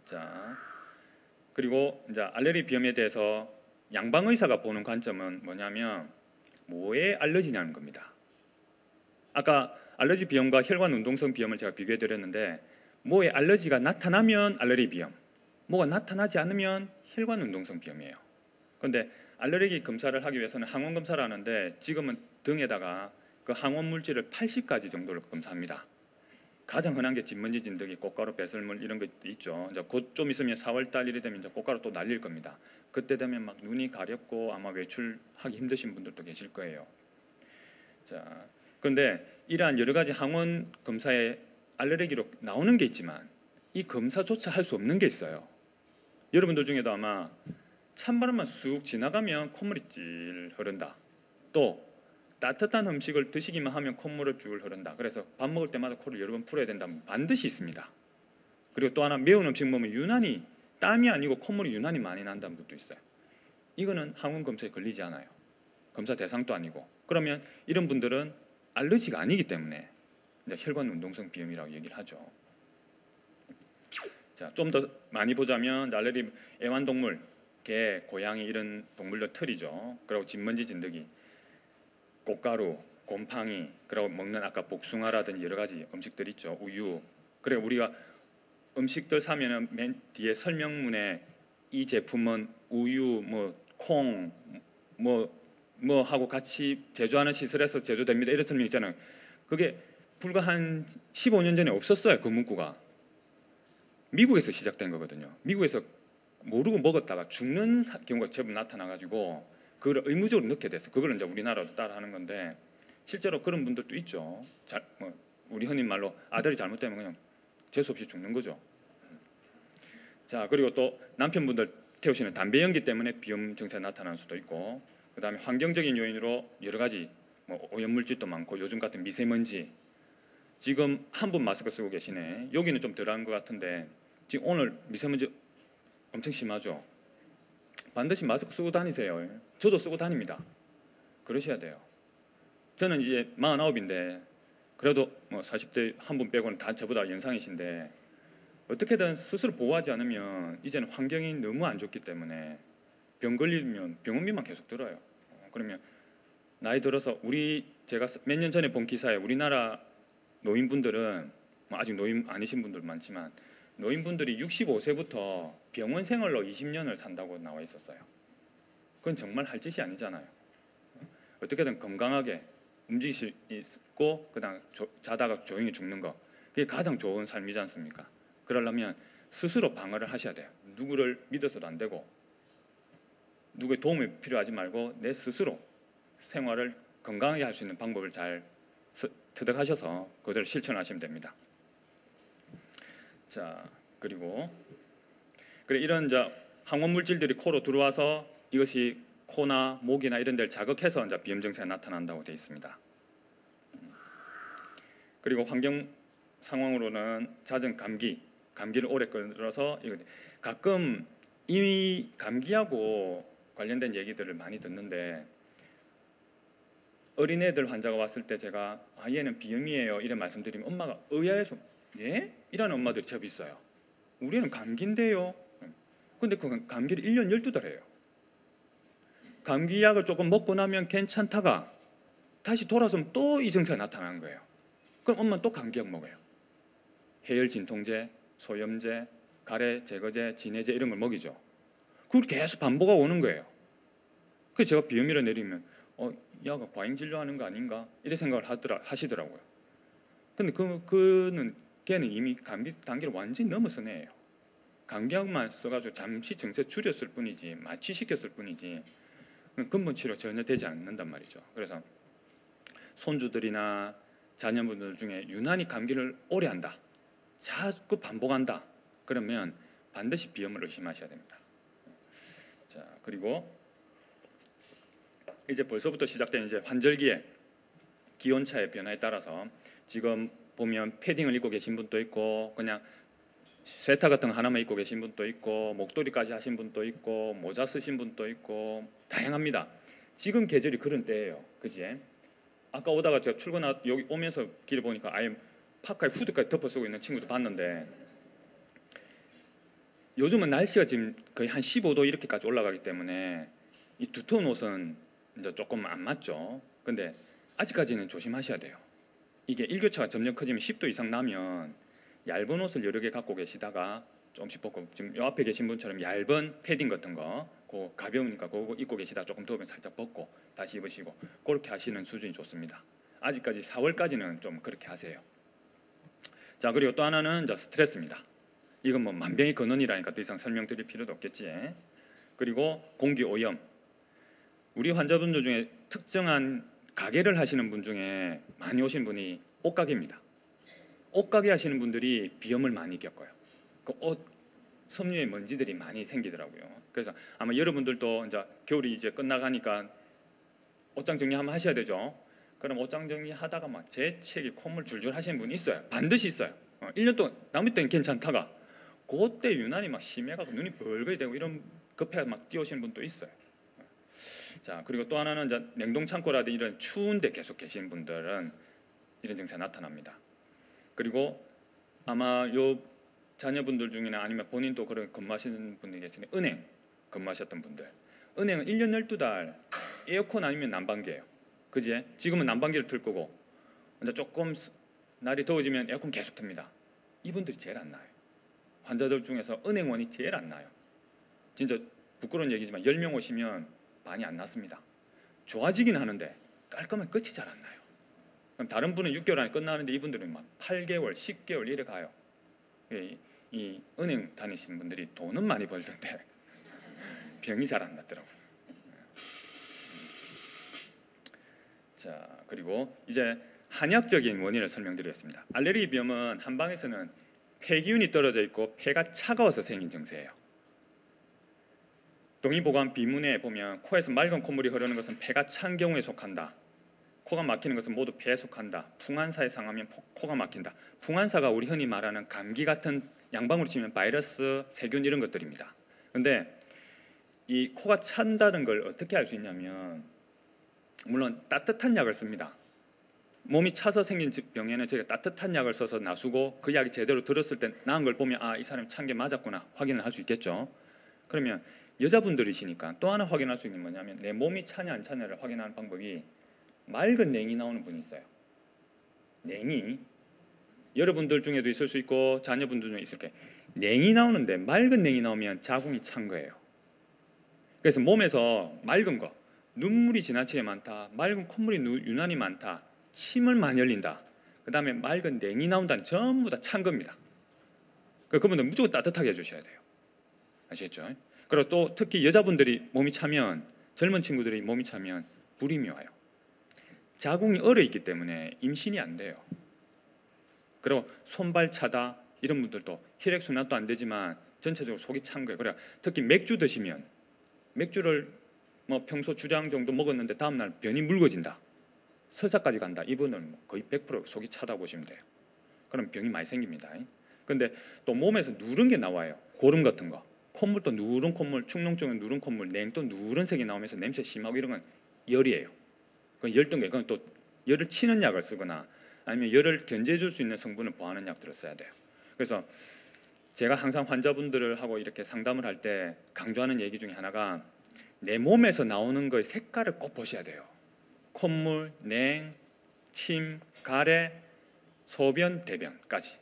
자, 그리고 이제 알레르기 비염에 대해서 양방 의사가 보는 관점은 뭐냐면 뭐에 알러지냐는 겁니다. 아까 알러지 비염과 혈관 운동성 비염을 제가 비교해 드렸는데 뭐에 알러지가 나타나면 알레르기 비염, 뭐가 나타나지 않으면 혈관 운동성 비염이에요. 그런데 알레르기 검사를 하기 위해서는 항원 검사를 하는데 지금은 등에다가 그 항원 물질을 80가지 정도를 검사합니다. 가장 흔한 게 진먼지 진드기, 꽃가루, 배설물 이런 것 있죠. 이제 곧 좀 있으면 4월달 일이 되면 이제 꽃가루 또 날릴 겁니다. 그때 되면 막 눈이 가렵고 아마 외출하기 힘드신 분들도 계실 거예요. 자, 그런데 이러한 여러 가지 항원 검사에 알레르기로 나오는 게 있지만 이 검사조차 할 수 없는 게 있어요. 여러분들 중에도 아마 찬바람만 쑥 지나가면 콧물이 찔 흐른다. 또 따뜻한 음식을 드시기만 하면 콧물을 줄 흐른다. 그래서 밥 먹을 때마다 코를 여러 번 풀어야 된다면 반드시 있습니다. 그리고 또 하나 매운 음식 먹으면 유난히 땀이 아니고 콧물이 유난히 많이 난다는 분도 있어요. 이거는 항원 검사에 걸리지 않아요. 검사 대상도 아니고. 그러면 이런 분들은 알러지가 아니기 때문에 이제 혈관 운동성 비염이라고 얘기를 하죠. 자, 좀 더 많이 보자면 알레르기 애완동물, 개, 고양이 이런 동물들 털이죠. 그리고 진먼지 진드기, 꽃가루, 곰팡이, 그리고 먹는 아까 복숭아라든지 여러 가지 음식들 있죠. 우유. 그래 우리가 음식들 사면은 맨 뒤에 설명문에 이 제품은 우유, 뭐 콩, 뭐 하고 같이 제조하는 시설에서 제조됩니다. 이런 설명 있잖아요. 그게 불과 한 15년 전에 없었어요. 그 문구가. 미국에서 시작된 거거든요. 미국에서 모르고 먹었다가 죽는 경우가 제법 나타나가지고 그걸 의무적으로 넣게 됐어요. 그걸 이제 우리나라도 따라하는 건데 실제로 그런 분들도 있죠. 뭐 우리 흔히 말로 아들이 잘못되면 그냥 재수 없이 죽는 거죠. 자, 그리고 또 남편분들 태우시는 담배 연기 때문에 비염 증세가 나타날 수도 있고, 그 다음에 환경적인 요인으로 여러 가지 뭐 오염물질도 많고 요즘 같은 미세먼지. 지금 한 분 마스크 쓰고 계시네. 여기는 좀 덜한 것 같은데 지금 오늘 미세먼지 엄청 심하죠. 반드시 마스크 쓰고 다니세요. 저도 쓰고 다닙니다. 그러셔야 돼요. 저는 이제 49인데 그래도 뭐 40대 한 분 빼고는 다 저보다 연상이신데 어떻게든 스스로 보호하지 않으면 이제는 환경이 너무 안 좋기 때문에 병 걸리면 병원비만 계속 들어요. 그러면 나이 들어서 제가 몇 년 전에 본 기사에 우리나라 노인분들은 뭐 아직 노인 아니신 분들 많지만 노인분들이 65세부터 병원 생활로 20년을 산다고 나와 있었어요. 그건 정말 할 짓이 아니잖아요. 어떻게든 건강하게 움직일 수 있고 그다음 자다가 조용히 죽는 거 그게 가장 좋은 삶이지 않습니까? 그러려면 스스로 방어를 하셔야 돼요. 누구를 믿어서도 안 되고 누구의 도움이 필요하지 말고 내 스스로 생활을 건강하게 할 수 있는 방법을 잘 터득하셔서 그대로 실천하시면 됩니다. 자, 그리고 이런 항원 물질들이 코로 들어와서 이것이 코나 목이나 이런 데를 자극해서 비염 증세가 나타난다고 되어 있습니다. 그리고 환경 상황으로는 잦은 감기를 오래 끌어서 가끔 이미 감기하고 관련된 얘기들을 많이 듣는데 어린애들 환자가 왔을 때 제가 얘는 비염이에요 이런 말씀드리면 엄마가 의아해서 예? 이라는 엄마들이 제법 있어요. 우리는 감기인데요. 근데 그 감기를 1년 12달 해요. 감기약을 조금 먹고 나면 괜찮다가 다시 돌아서면 또 이 증세가 나타나는 거예요. 그럼 엄마는 또 감기약 먹어요. 해열 진통제, 소염제, 가래 제거제, 진해제 이런 걸 먹이죠. 그걸 계속 반복하고 오는 거예요. 그래서 제가 비염이라 내리면 야가 과잉 진료하는 거 아닌가 이런 생각을 하시더라고요. 근데 걔는 이미 감기 단계를 완전히 넘어선 애예요. 감기약만 써가지고 잠시 증세 줄였을 뿐이지 마취시켰을 뿐이지 근본 치료 전혀 되지 않는단 말이죠. 그래서 손주들이나 자녀분들 중에 유난히 감기를 오래 한다, 자꾸 반복한다, 그러면 반드시 비염을 의심하셔야 됩니다. 자, 그리고 이제 벌써부터 시작된 이제 환절기에 기온차의 변화에 따라서 지금 보면 패딩을 입고 계신 분도 있고 그냥 스웨터 같은 거 하나만 입고 계신 분도 있고 목도리까지 하신 분도 있고 모자 쓰신 분도 있고 다양합니다. 지금 계절이 그런 때예요. 그지? 아까 오다가 제가 여기 오면서 길을 보니까 아예 파카에 후드까지 덮어 쓰고 있는 친구도 봤는데 요즘은 날씨가 지금 거의 한 15도 이렇게까지 올라가기 때문에 이 두터운 옷은 이제 조금 안 맞죠. 근데 아직까지는 조심하셔야 돼요. 이게 일교차가 점점 커지면 10도 이상 나면 얇은 옷을 여러 개 갖고 계시다가 조금씩 벗고 지금 요 앞에 계신 분처럼 얇은 패딩 같은 거 그거 가벼우니까 그거 입고 계시다 조금 더우면 살짝 벗고 다시 입으시고 그렇게 하시는 수준이 좋습니다. 아직까지 4월까지는 좀 그렇게 하세요. 자, 그리고 또 하나는 이제 스트레스입니다. 이건 뭐 만병의 근원이라니까 더 이상 설명드릴 필요도 없겠지. 그리고 공기 오염. 우리 환자분들 중에 특정한 가게를 하시는 분 중에 많이 오신 분이 옷가게입니다. 옷가게 하시는 분들이 비염을 많이 겪어요. 그 옷 섬유에 먼지들이 많이 생기더라고요. 그래서 아마 여러분들도 이제 겨울이 이제 끝나가니까 옷장 정리 한번 하셔야 되죠. 그럼 옷장 정리 하다가 막 재채기 콧물 줄줄 하시는 분이 있어요. 반드시 있어요. 1년 동안 남을 때는 괜찮다가 그때 유난히 막 심해가지고 눈이 벌거이 되고 이런 급해 막 뛰어오시는 분도 있어요. 자, 그리고 또 하나는 이제 냉동 창고라든지 이런 추운데 계속 계신 분들은 이런 증세가 나타납니다. 그리고 아마 요 자녀분들 중이나 아니면 본인도 그런 근무하시는 분들이 계시는데 은행 근무하셨던 분들, 은행은 1년 12달 에어컨 아니면 난방기예요. 그지? 지금은 난방기를 틀 거고 이제 조금 날이 더워지면 에어컨 계속 틉니다. 이분들이 제일 안 나요. 환자들 중에서 은행원이 제일 안 나요. 진짜 부끄러운 얘기지만 10명 오시면 많이 안 났습니다. 좋아지긴 하는데 깔끔하게 끝이 잘 안 나요. 그럼 다른 분은 6개월 안에 끝나는데 이분들은 막 8개월, 10개월 이래 가요. 이 은행 다니시는 분들이 돈은 많이 벌던데 병이 잘 안 났더라고요. 자, 그리고 이제 한약적인 원인을 설명드리겠습니다. 알레르기 비염은 한방에서는 폐기운이 떨어져 있고 폐가 차가워서 생긴 증세예요. 동의보감 비문에 보면 코에서 맑은 콧물이 흐르는 것은 폐가 찬 경우에 속한다. 코가 막히는 것은 모두 폐에 속한다. 풍한사에 상하면 코가 막힌다. 풍한사가 우리 흔히 말하는 감기 같은 양방으로 치면 바이러스, 세균 이런 것들입니다. 그런데 이 코가 찬다는 걸 어떻게 알 수 있냐면 물론 따뜻한 약을 씁니다. 몸이 차서 생긴 병에는 저희가 따뜻한 약을 써서 놔주고 그 약이 제대로 들었을 때 나은 걸 보면 아, 이 사람이 찬 게 맞았구나 확인을 할 수 있겠죠. 그러면 여자분들이시니까 또 하나 확인할 수 있는 게 뭐냐면 내 몸이 차냐 안 차냐를 확인하는 방법이 맑은 냉이 나오는 분이 있어요. 냉이 여러분들 중에도 있을 수 있고 자녀분들 중에 있을 거예요. 냉이 나오는데 맑은 냉이 나오면 자궁이 찬 거예요. 그래서 몸에서 맑은 거, 눈물이 지나치게 많다, 맑은 콧물이 유난히 많다, 침을 많이 흘린다, 그 다음에 맑은 냉이 나온다는 전부 다 찬 겁니다. 그분들 무조건 따뜻하게 해주셔야 돼요. 아시겠죠? 그리고 또 특히 여자분들이 몸이 차면, 젊은 친구들이 몸이 차면 불임이 와요. 자궁이 얼어 있기 때문에 임신이 안 돼요. 그리고 손발 차다 이런 분들도 혈액순환도 안 되지만 전체적으로 속이 찬 거예요. 그래 특히 맥주 드시면 맥주를 뭐 평소 주량 정도 먹었는데 다음날 변이 묽어진다, 설사까지 간다, 이분은 거의 100% 속이 차다고 보시면 돼요. 그럼 병이 많이 생깁니다. 근데 또 몸에서 누런 게 나와요. 고름 같은 거, 콧물도 누런 콧물, 축농증은 누런 콧물, 냉도 누런색이 나오면서 냄새 심하고 이런 건 열이에요. 그건 열등거예요. 그건 또 열을 치는 약을 쓰거나 아니면 열을 견제해 줄 수 있는 성분을 보하는 약들을 써야 돼요. 그래서 제가 항상 환자분들을 하고 이렇게 상담을 할 때 강조하는 얘기 중에 하나가 내 몸에서 나오는 거의 색깔을 꼭 보셔야 돼요. 콧물, 냉, 침, 가래, 소변, 대변까지.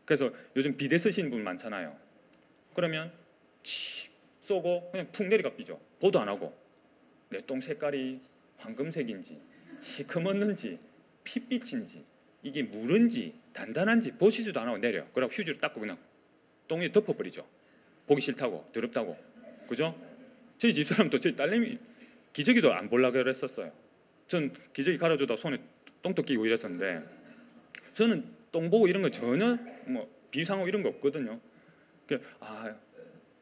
그래서 요즘 비데 쓰시는 분 많잖아요. 그러면 치 쏘고 그냥 푹 내리가 삐죠. 보도 안 하고 내 똥 색깔이 황금색인지 시커먼는지 핏빛인지 이게 물은지 단단한지 보시지도 안 하고 내려. 그러고 휴지로 닦고 그냥 똥에 덮어버리죠. 보기 싫다고, 더럽다고, 그죠? 저희 집사람도 저희 딸내미 기저귀도 안 볼라 그랬었어요. 전 기저귀 갈아주다 손에 똥도 끼고 이랬었는데 저는 똥 보고 이런 거 전혀 뭐 비상호 이런 거 없거든요. 아,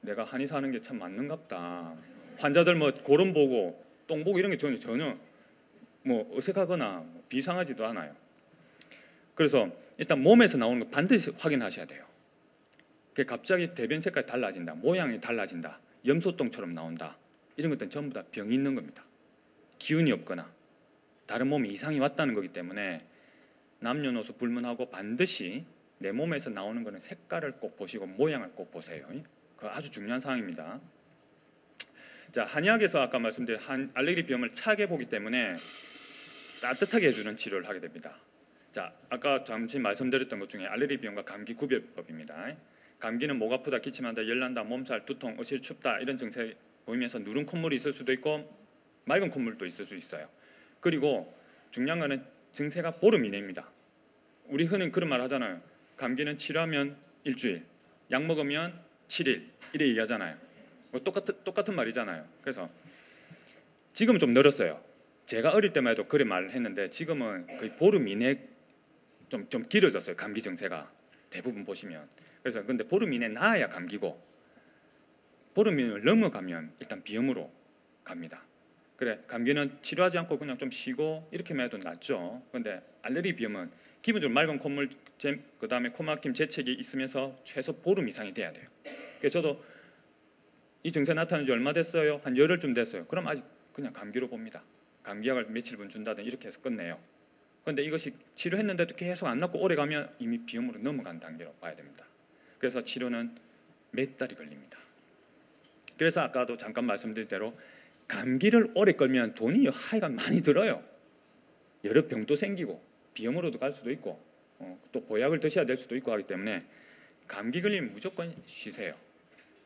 내가 한의사 하는 게 참 맞는갑다. 환자들 뭐 고름 보고 똥 보고 이런 게 전혀 뭐 어색하거나 비상하지도 않아요. 그래서 일단 몸에서 나오는 거 반드시 확인하셔야 돼요. 갑자기 대변 색깔이 달라진다, 모양이 달라진다, 염소똥처럼 나온다, 이런 것들은 전부 다 병이 있는 겁니다. 기운이 없거나 다른 몸에 이상이 왔다는 거기 때문에 남녀노소 불문하고 반드시 내 몸에서 나오는 거는 색깔을 꼭 보시고 모양을 꼭 보세요. 그거 아주 중요한 사항입니다. 자, 한의학에서 아까 말씀드린 알레르기 비염을 차게 보기 때문에 따뜻하게 해주는 치료를 하게 됩니다. 자, 아까 잠시 말씀드렸던 것 중에 알레르기 비염과 감기 구별법입니다. 감기는 목 아프다, 기침한다, 열난다, 몸살, 두통, 어실 춥다 이런 증세 보이면서 누른 콧물이 있을 수도 있고 맑은 콧물도 있을 수 있어요. 그리고 중요한 거는 증세가 보름 이내입니다. 우리 흔히 그런 말 하잖아요. 감기는 치료하면 일주일, 약 먹으면 7일 이래 얘기하잖아요. 뭐 똑같은 말이잖아요. 그래서 지금은 좀 늘었어요. 제가 어릴 때만 해도 그래 말을 했는데 지금은 거의 보름 이내 좀 길어졌어요. 감기 증세가 대부분 보시면. 그래서 근데 보름 이내 나아야 감기고 보름 이내를 넘어가면 일단 비염으로 갑니다. 그래 감기는 치료하지 않고 그냥 좀 쉬고 이렇게만 해도 낫죠. 근데 알레르기 비염은 기본적으로 맑은 콧물, 그 다음에 코막힘, 재채기 있으면서 최소 보름 이상이 돼야 돼요. 그래서 저도 이 증세 나타난 지 얼마 됐어요? 한 열흘쯤 됐어요. 그럼 아직 그냥 감기로 봅니다. 감기약을 며칠분 준다든 이렇게 해서 끝내요. 그런데 이것이 치료했는데도 계속 안 낫고 오래 가면 이미 비염으로 넘어간 단계로 봐야 됩니다. 그래서 치료는 몇 달이 걸립니다. 그래서 아까도 잠깐 말씀드린 대로 감기를 오래 끌면 돈이 하여간 많이 들어요. 여러 병도 생기고 비염으로도 갈 수도 있고 또 보약을 드셔야 될 수도 있고 하기 때문에 감기 걸리면 무조건 쉬세요.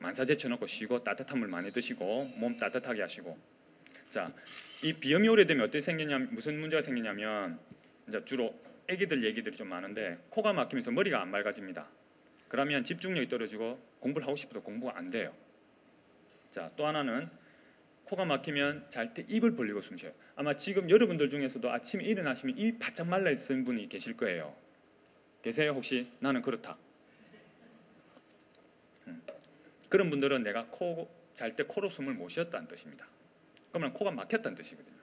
만사제 쳐놓고 쉬고 따뜻한 물 많이 드시고 몸 따뜻하게 하시고. 자, 이 비염이 오래되면 어떻게 생기냐면 무슨 문제가 생기냐면 이제 주로 애기들 얘기들이 좀 많은데 코가 막히면서 머리가 안 맑아집니다. 그러면 집중력이 떨어지고 공부를 하고 싶어도 공부가 안 돼요. 자, 또 하나는 코가 막히면 잘 때 입을 벌리고 숨 쉬어요. 아마 지금 여러분들 중에서도 아침에 일어나시면 입이 바짝 말라 있는 분이 계실 거예요. 계세요 혹시? 나는 그렇다. 그런 분들은 내가 잘 때 코로 숨을 못 쉬었다는 뜻입니다. 그러면 코가 막혔다는 뜻이거든요.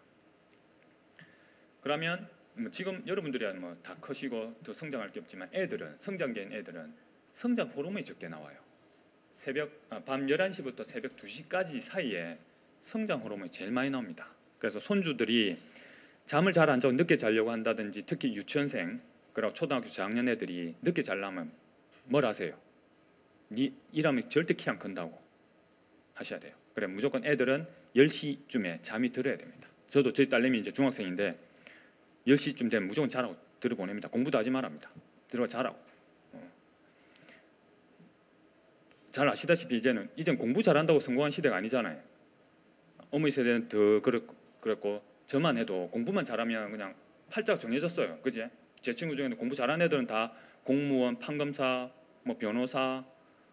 그러면 지금 여러분들이야 뭐 다 커시고 더 성장할 게 없지만 애들은 성장기인 애들은 성장 호르몬이 적게 나와요. 밤 11시부터 새벽 2시까지 사이에 성장 호르몬이 제일 많이 나옵니다. 그래서 손주들이 잠을 잘 안 자고 늦게 자려고 한다든지 특히 유치원생 그리고 초등학교 저학년 애들이 늦게 자려면 뭘 하세요? 니 일하면 절대 키 안 큰다고 하셔야 돼요. 그래 무조건 애들은 10시쯤에 잠이 들어야 됩니다. 저도 저희 딸내미 이제 중학생인데 10시쯤 되면 무조건 자라고 들어보냅니다. 공부도 하지 말랍니다. 들어가 자라고. 잘 아시다시피 이제는 공부 잘한다고 성공한 시대가 아니잖아요. 어머니 세대는 더 그랬고 저만 해도 공부만 잘하면 그냥 팔자가 정해졌어요. 그지? 제 친구 중에는 공부 잘하는 애들은 다 공무원, 판검사, 뭐 변호사,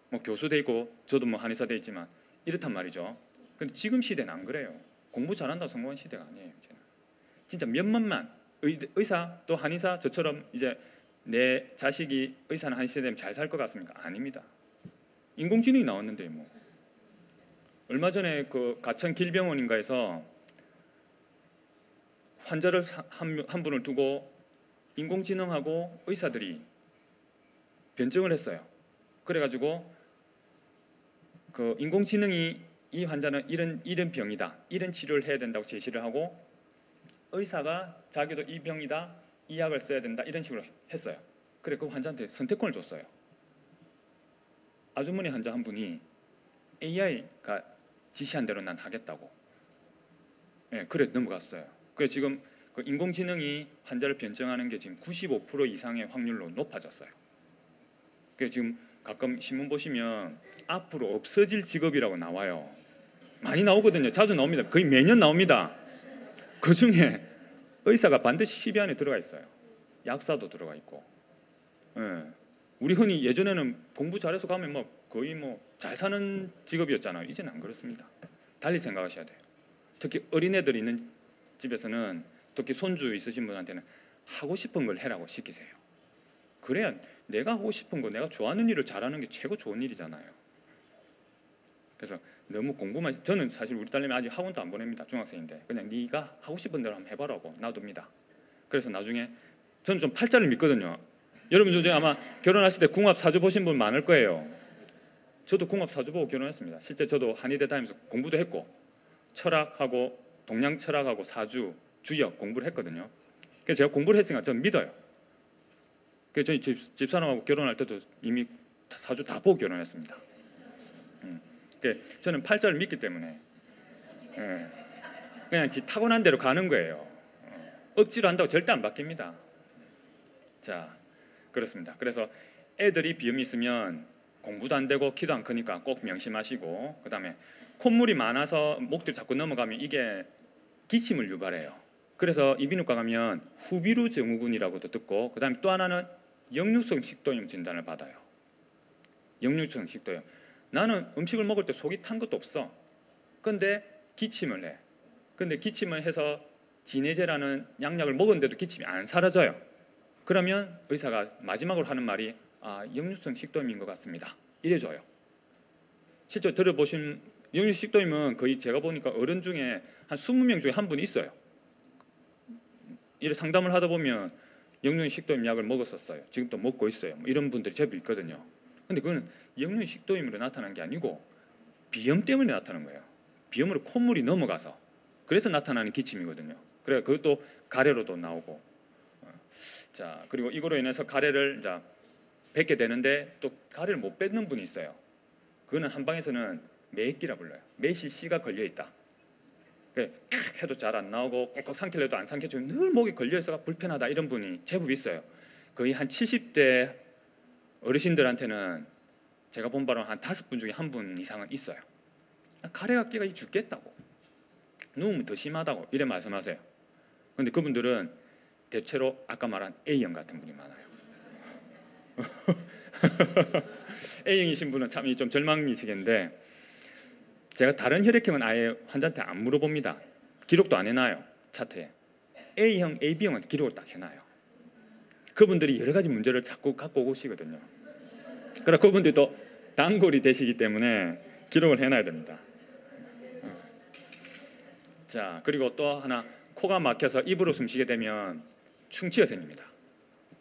뭐 교수 돼 있고 저도 뭐 한의사 돼 있지만 이렇단 말이죠. 근데 지금 시대는 안 그래요. 공부 잘한다고 성공한 시대가 아니에요. 이제는. 진짜 몇몇만 의사 또 한의사 저처럼 이제 내 자식이 의사나 한의사 되면 잘 살 것 같습니까? 아닙니다. 인공지능이 나왔는데 뭐 얼마 전에 그 가천 길병원인가에서 환자를 한 분을 두고 인공지능하고 의사들이 변증을 했어요. 그래가지고 그 인공지능이 이 환자는 이런 병이다, 이런 치료를 해야 된다고 제시를 하고 의사가 자기도 이 병이다, 이 약을 써야 된다 이런 식으로 했어요. 그래 그 환자한테 선택권을 줬어요. 아주머니 환자 한 분이 AI가 지시한 대로 난 하겠다고. 그래 넘어갔어요. 그래 지금 그 인공지능이 환자를 변증하는 게 지금 95% 이상의 확률로 높아졌어요. 그래 지금 가끔 신문 보시면 앞으로 없어질 직업이라고 나와요. 많이 나오거든요. 자주 나옵니다. 거의 매년 나옵니다. 그 중에 의사가 반드시 10위 안에 들어가 있어요. 약사도 들어가 있고. 우리 흔히 예전에는 공부 잘해서 가면 뭐 거의 뭐 잘 사는 직업이었잖아요. 이제는 안 그렇습니다. 달리 생각하셔야 돼요. 특히 어린애들 있는 집에서는 특히 손주 있으신 분한테는 하고 싶은 걸 해라고 시키세요. 그래야 내가 하고 싶은 거, 내가 좋아하는 일을 잘하는 게 최고 좋은 일이잖아요. 그래서 너무 공부만, 저는 사실 우리 딸내미 아직 학원도 안 보냅니다. 중학생인데 그냥 네가 하고 싶은 대로 한번 해봐라고 놔둡니다. 그래서 나중에 저는 좀 팔자를 믿거든요. 여러분 중에 아마 결혼하실 때 궁합 사주 보신 분 많을 거예요. 저도 궁합 사주 보고 결혼했습니다. 실제 저도 한의대 다니면서 공부도 했고 철학하고 동양 철학하고 사주, 주역 공부를 했거든요. 그래서 제가 공부를 했으니까 저는 믿어요. 그래서 저희 집사람하고 결혼할 때도 이미 사주 다 보고 결혼했습니다. 저는 팔자를 믿기 때문에 그냥 타고난 대로 가는 거예요. 억지로 한다고 절대 안 바뀝니다. 자, 그렇습니다. 그래서 애들이 비염이 있으면 공부도 안 되고 키도 안 크니까 꼭 명심하시고, 그 다음에 콧물이 많아서 목들이 자꾸 넘어가면 이게 기침을 유발해요. 그래서 이비인후과 가면 후비루 증후군이라고도 듣고, 그 다음에 또 하나는 역류성 식도염 진단을 받아요. 역류성 식도염. 나는 음식을 먹을 때 속이 탄 것도 없어. 근데 기침을 해. 근데 기침을 해서 진해제라는 약약을 먹었는데도 기침이 안 사라져요. 그러면 의사가 마지막으로 하는 말이 역류성 식도염인 것 같습니다. 이래줘요. 실제 들어보신 역류성 식도염은 거의 제가 보니까 어른 중에 한 20명 중에 한 분이 있어요. 이래 상담을 하다 보면 역류성 식도염 약을 먹었었어요. 지금도 먹고 있어요. 뭐 이런 분들이 제법 있거든요. 근데 그건 역류성 식도염으로 나타난 게 아니고 비염 때문에 나타나는 거예요. 비염으로 콧물이 넘어가서 그래서 나타나는 기침이거든요. 그래 그것도 가래로도 나오고. 자 그리고 이거로 인해서 가래를 이제 뱉게 되는데 또 가래를 못 뱉는 분이 있어요. 그거는 한방에서는 매기라 불러요. 매실씨가 걸려 있다. 그래 해도 잘 안 나오고 꼭꼭 삼키려 해도 안 삼켜지고 늘 목에 걸려 있어가 불편하다 이런 분이 제법 있어요. 거의 한 70대 어르신들한테는 제가 본 바로는 한 5분 중에 1분 이상은 있어요. 가래가 끼가 죽겠다고, 누우면 더 심하다고 이래 말씀하세요. 그런데 그분들은 대체로 아까 말한 A형 같은 분이 많아요. A형이신 분은 참 좀 절망이시겠는데 제가 다른 혈액형은 아예 환자한테 안 물어봅니다. 기록도 안 해놔요. 차트에. A형, AB형은 기록을 딱 해놔요. 그분들이 여러 가지 문제를 자꾸 갖고 오시거든요. 그러나 그분들도 단골이 되시기 때문에 기록을 해놔야 됩니다. 자 그리고 또 하나, 코가 막혀서 입으로 숨쉬게 되면 충치가 생깁니다.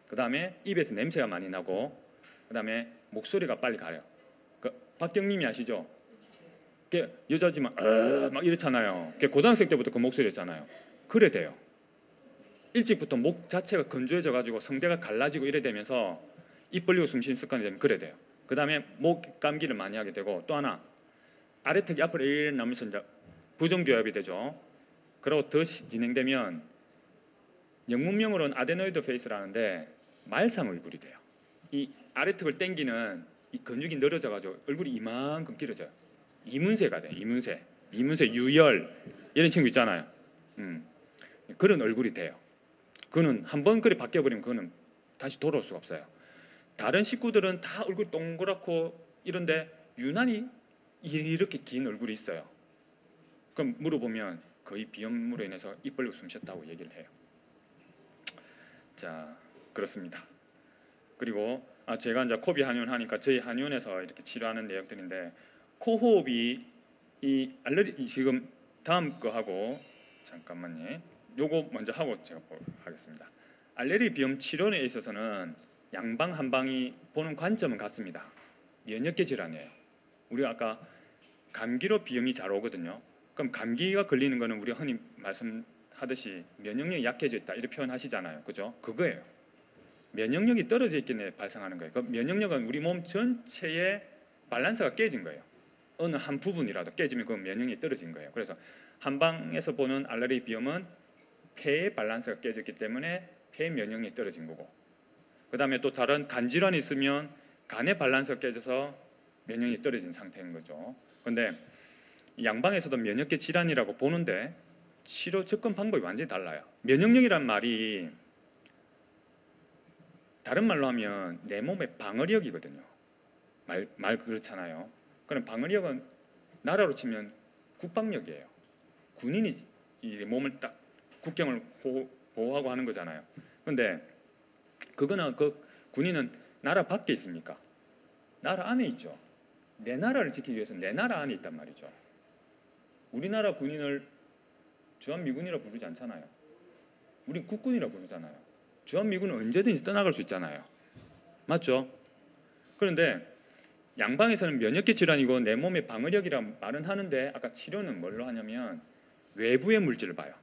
그 다음에 입에서 냄새가 많이 나고, 그 다음에 목소리가 빨리 가요. 박경님이 아시죠? 여자지만 막 이렇잖아요. 고등학생 때부터 그 목소리였잖아요. 그래 돼요. 일찍부터 목 자체가 건조해져 가지고 성대가 갈라지고 이래 되면서 입 벌리고 숨 쉬는 습관이 되면 그래 돼요. 그 다음에 목 감기를 많이 하게 되고, 또 하나 아래턱이 앞으로 이렇게 나면서 이제 부정교합이 되죠. 그리고 더 진행되면 영문명으로는 아데노이드 페이스라는데 말상 얼굴이 돼요. 이 아래턱을 당기는 이 근육이 늘어져 가지고 얼굴이 이만큼 길어져요. 이문세가 돼요. 이문세, 유열 이런 친구 있잖아요. 그런 얼굴이 돼요. 그거는 한번 그리 바뀌어 버리면 그거는 다시 돌아올 수가 없어요. 다른 식구들은 다 얼굴 동그랗고 이런데 유난히 이렇게 긴 얼굴이 있어요. 그럼 물어보면 거의 비염으로 인해서 입 벌리고 숨 쉬었다고 얘기를 해요. 자, 그렇습니다. 그리고 제가 이제 코비 한의원 하니까 저희 한의원에서 이렇게 치료하는 내역들인데, 코호흡이 이 알레르기 지금 다음 거 하고 잠깐만요. 요거 먼저 하고 제가 하겠습니다. 알레르기 비염 치료에 있어서는 양방 한방이 보는 관점은 같습니다. 면역계 질환이에요. 우리가 아까 감기로 비염이 잘 오거든요. 그럼 감기가 걸리는 거는 우리가 흔히 말씀하듯이 면역력이 약해져 있다 이렇게 표현하시잖아요. 그죠? 그거예요. 면역력이 떨어져 있기에 발생하는 거예요. 그 면역력은 우리 몸 전체의 밸런스가 깨진 거예요. 어느 한 부분이라도 깨지면 그 면역력이 떨어진 거예요. 그래서 한방에서 보는 알레르기 비염은 폐의 밸런스가 깨졌기 때문에 폐 면역력이 떨어진 거고, 그 다음에 또 다른 간 질환이 있으면 간의 밸런스가 깨져서 면역력이 떨어진 상태인 거죠. 그런데 양방에서도 면역계 질환이라고 보는데 치료 접근 방법이 완전히 달라요. 면역력이란 말이 다른 말로 하면 내 몸의 방어력이거든요. 말 그렇잖아요. 그럼 방어력은 나라로 치면 국방력이에요. 군인이 이 몸을 딱 국경을 보호하고 하는 거잖아요. 그런데 그거는 그 군인은 나라 밖에 있습니까? 나라 안에 있죠. 내 나라를 지키기 위해서 내 나라 안에 있단 말이죠. 우리나라 군인을 주한미군이라 부르지 않잖아요. 우리 국군이라 부르잖아요. 주한미군은 언제든지 떠나갈 수 있잖아요. 맞죠? 그런데 양방에서는 면역계 질환이고 내 몸의 방어력이란 말은 하는데, 아까 치료는 뭘로 하냐면 외부의 물질을 봐요.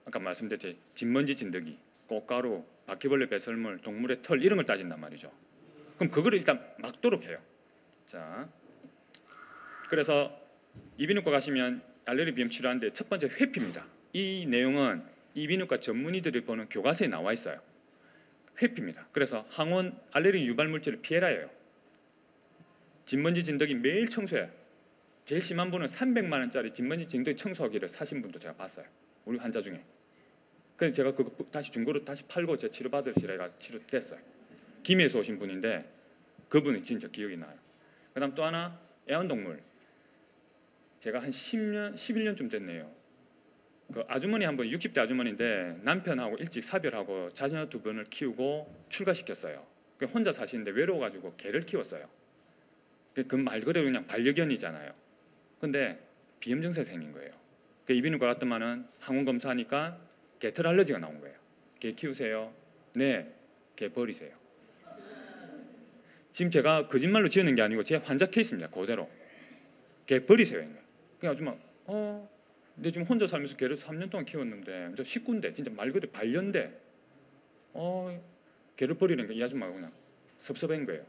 아까 말씀드렸죠. 진먼지, 진드기, 꽃가루, 바퀴벌레 배설물, 동물의 털 이런 걸 따진단 말이죠. 그럼 그거를 일단 막도록 해요. 자, 그래서 이비인후과 가시면 알레르기 비염 치료하는데 첫 번째 회피입니다. 이 내용은 이비인후과 전문의들이 보는 교과서에 나와 있어요. 회피입니다. 그래서 항원 알레르기 유발 물질을 피해라예요. 진먼지 진드기 매일 청소해요. 제일 심한 분은 300만 원짜리 진먼지 진드기 청소기를 사신 분도 제가 봤어요. 우리 환자 중에. 그래서 제가 그거 다시 중고로 다시 팔고 제 치료 받으시라 치료됐어요. 김해에서 오신 분인데 그분이 진짜 기억이 나요. 그다음 또 하나 애완동물. 제가 한 10년, 11년쯤 됐네요. 그 아주머니 한 분, 60대 아주머니인데 남편하고 일찍 사별하고 자녀 2분을 키우고 출가시켰어요. 혼자 사시는데 외로워가지고 개를 키웠어요. 그 말 그대로 그냥 반려견이잖아요. 근데 비염 증세 생긴 거예요. 그 이비인후과 갔더만은 항원 검사하니까 개털 알러지가 나온 거예요. 개 키우세요? 네. 개 버리세요. 지금 제가 거짓말로 지어낸 게 아니고 제 환자 케이스입니다. 그대로. 개 버리세요. 그 아줌마 근데 지금 혼자 살면서 개를 3년 동안 키웠는데 저 식구인데 진짜 말 그대로 반려인데 개를 버리니까 이 아줌마가 그냥 섭섭한 거예요.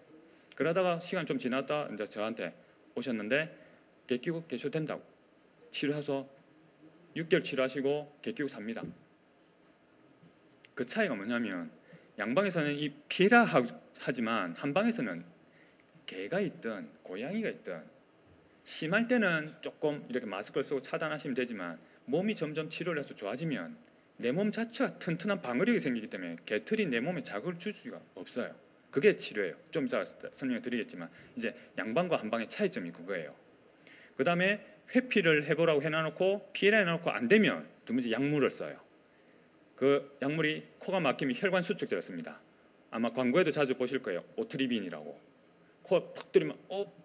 그러다가 시간 좀 지났다 이제 저한테 오셨는데 개 키우고 계셔도 된다고 치료해서 6개월 치료하시고 개 키우고 삽니다. 그 차이가 뭐냐면 양방에서는 이 피라 하지만 한방에서는 개가 있든 고양이가 있든 심할 때는 조금 이렇게 마스크를 쓰고 차단하시면 되지만 몸이 점점 치료를 해서 좋아지면 내 몸 자체가 튼튼한 방어력이 생기기 때문에 개털이 내 몸에 자극을 줄 수가 없어요. 그게 치료예요. 좀 이따 설명을 드리겠지만 이제 양방과 한방의 차이점이 그거예요. 그 다음에 회피를 해보라고 해놔놓고 피해라 해놓고 안 되면 두 번째 약물을 써요. 그 약물이 코가 막히면 혈관 수축제를 씁니다. 아마 광고에도 자주 보실 거예요. 오트리빈이라고. 코가 팍 뚫리면